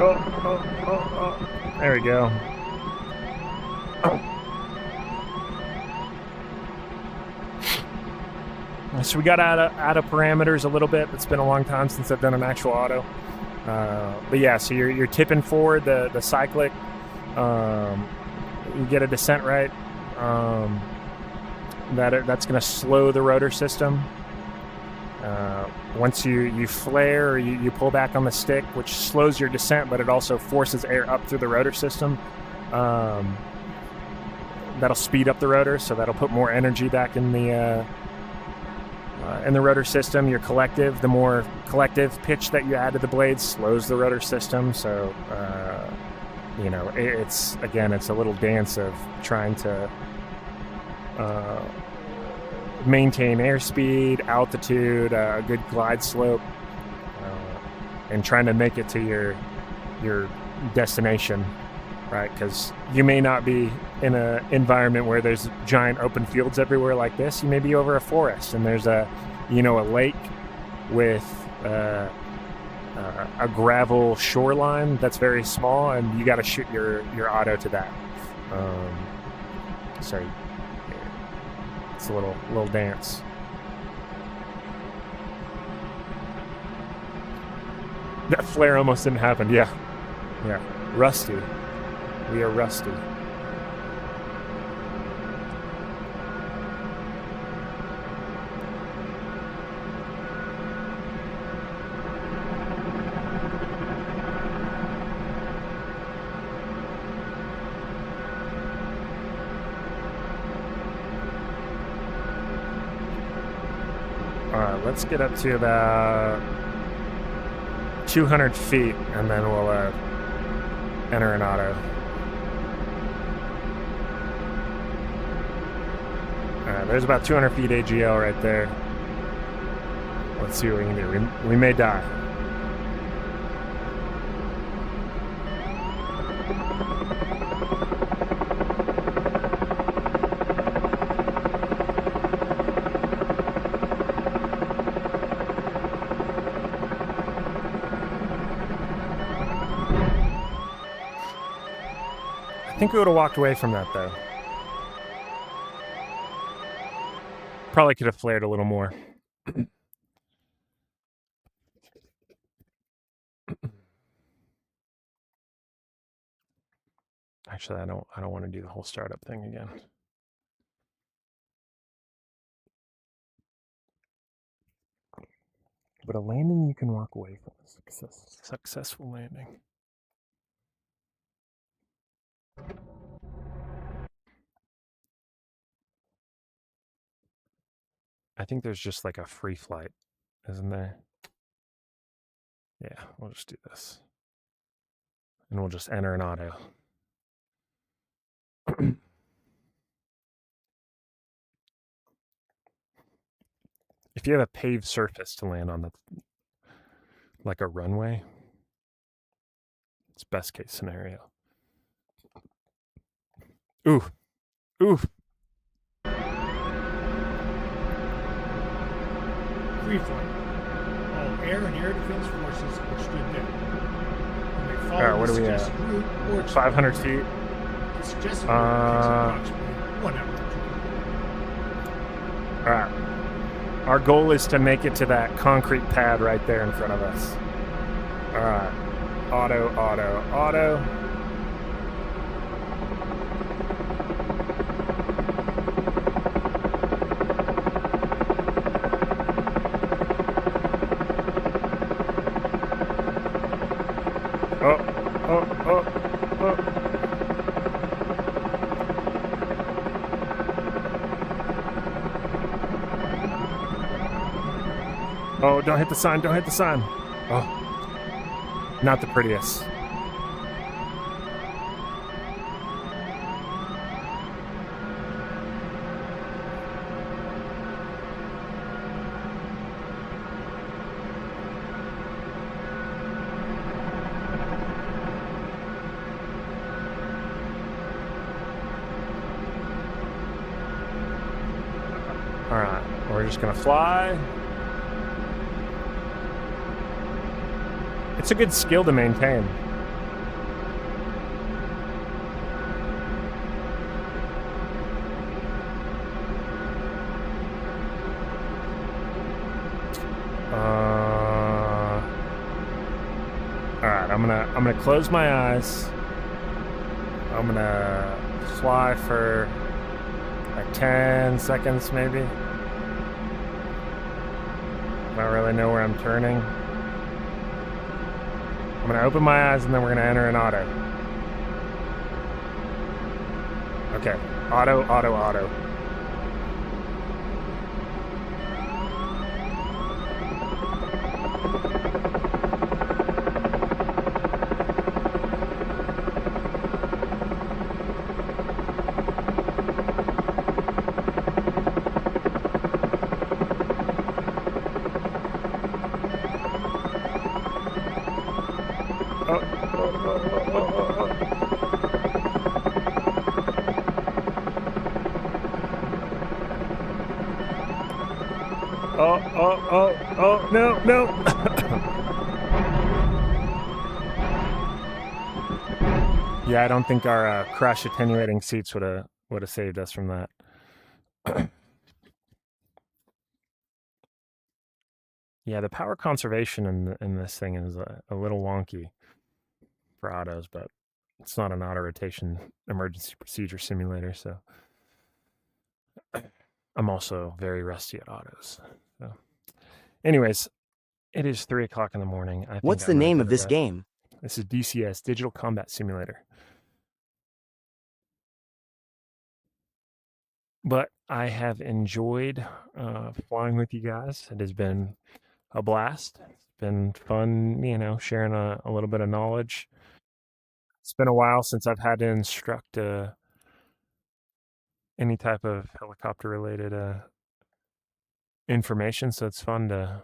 Oh. There we go. So we got out of parameters a little bit. It's been a long time since I've done an actual auto. But yeah, so you're tipping forward the cyclic. You get a descent right. That's going to slow the rotor system. Once you flare or you pull back on the stick, which slows your descent, but it also forces air up through the rotor system. That'll speed up the rotor, so that'll put more energy back in the rotor system. Your collective, the more collective pitch that you add to the blades slows the rotor system. So, it's a little dance of trying to maintain airspeed, altitude, a good glide slope, and trying to make it to your destination, right? Because you may not be in an environment where there's giant open fields everywhere like this. You may be over a forest and there's a lake with a gravel shoreline that's very small, and you got to shoot your auto to that. So it's a little dance. That flare almost didn't happen. Yeah. Rusty. We are rusty. Alright, let's get up to about 200 feet and then we'll enter an auto. Alright, there's about 200 feet AGL right there. Let's see what we can do. We may die. I think we would have walked away from that, though. Probably could have flared a little more. Actually, I don't want to do the whole startup thing again. But a landing you can walk away from. Successful landing. I think there's just like a free flight, isn't there? Yeah, we'll just do this. And we'll just enter an auto. If you have a paved surface to land on, like a runway, it's best case scenario. Ooh. Free flight. All air and air defense forces are stood down. You may follow Alright, what the are we at? suggested route or 500 feet. The suggested route takes approximately 1 hour. Alright. Our goal is to make it to that concrete pad right there in front of us. Alright. Auto. Oh. Oh, don't hit the sign. Don't hit the sign. Oh, not the prettiest. All right, we're just gonna fly. It's a good skill to maintain. All right, I'm gonna close my eyes. I'm gonna fly for like 10 seconds, maybe. I don't really know where I'm turning. I'm gonna open my eyes and then we're gonna enter an auto. Okay, auto, auto, auto. Oh, no. Yeah, I don't think our crash attenuating seats would have saved us from that. Yeah, the power conservation in this thing is a little wonky for autos, but it's not an auto rotation emergency procedure simulator, so I'm also very rusty at autos. So, anyways, it is 3 o'clock in the morning. I think What's the I'm gonna name go of to this bed. game? This is DCS, Digital Combat Simulator. But I have enjoyed flying with you guys. It has been a blast. It's been fun, sharing a little bit of knowledge. It's been a while since I've had to instruct any type of helicopter related information, so it's fun to,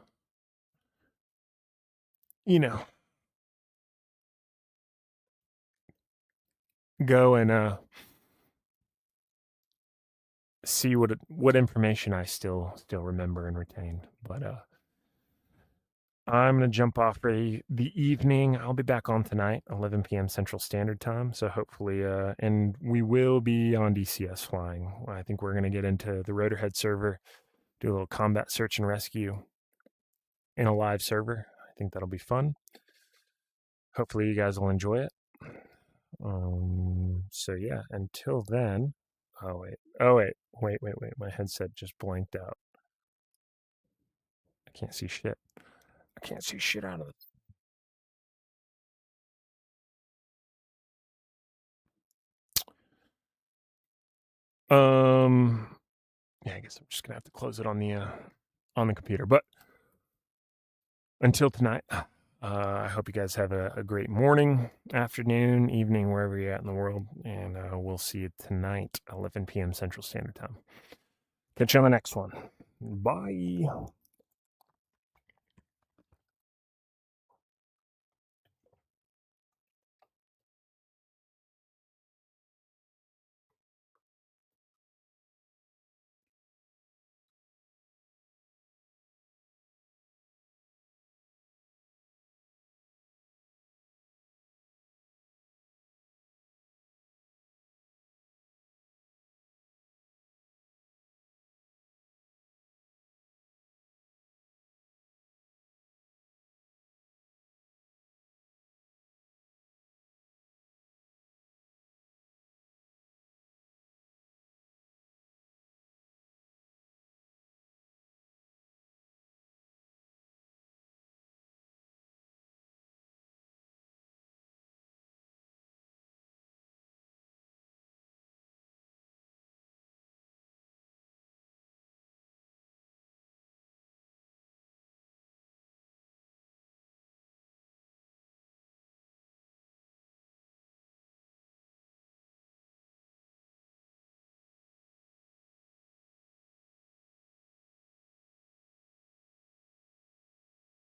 go and see what information I still remember and retain. But I'm gonna jump off for the evening. I'll be back on tonight, 11 p.m. Central Standard Time. So hopefully, and we will be on DCS flying. I think we're gonna get into the Rotorhead server, do a little combat search and rescue in a live server. I think that'll be fun. Hopefully, you guys will enjoy it. So yeah, until then. Oh wait. My headset just blanked out. I can't see shit. I can't see shit out of it. Yeah, I guess I'm just gonna have to close it on the computer. But until tonight, I hope you guys have a great morning, afternoon, evening, wherever you're at in the world, and we'll see you tonight, 11 p.m. Central Standard Time. Catch you on the next one. Bye.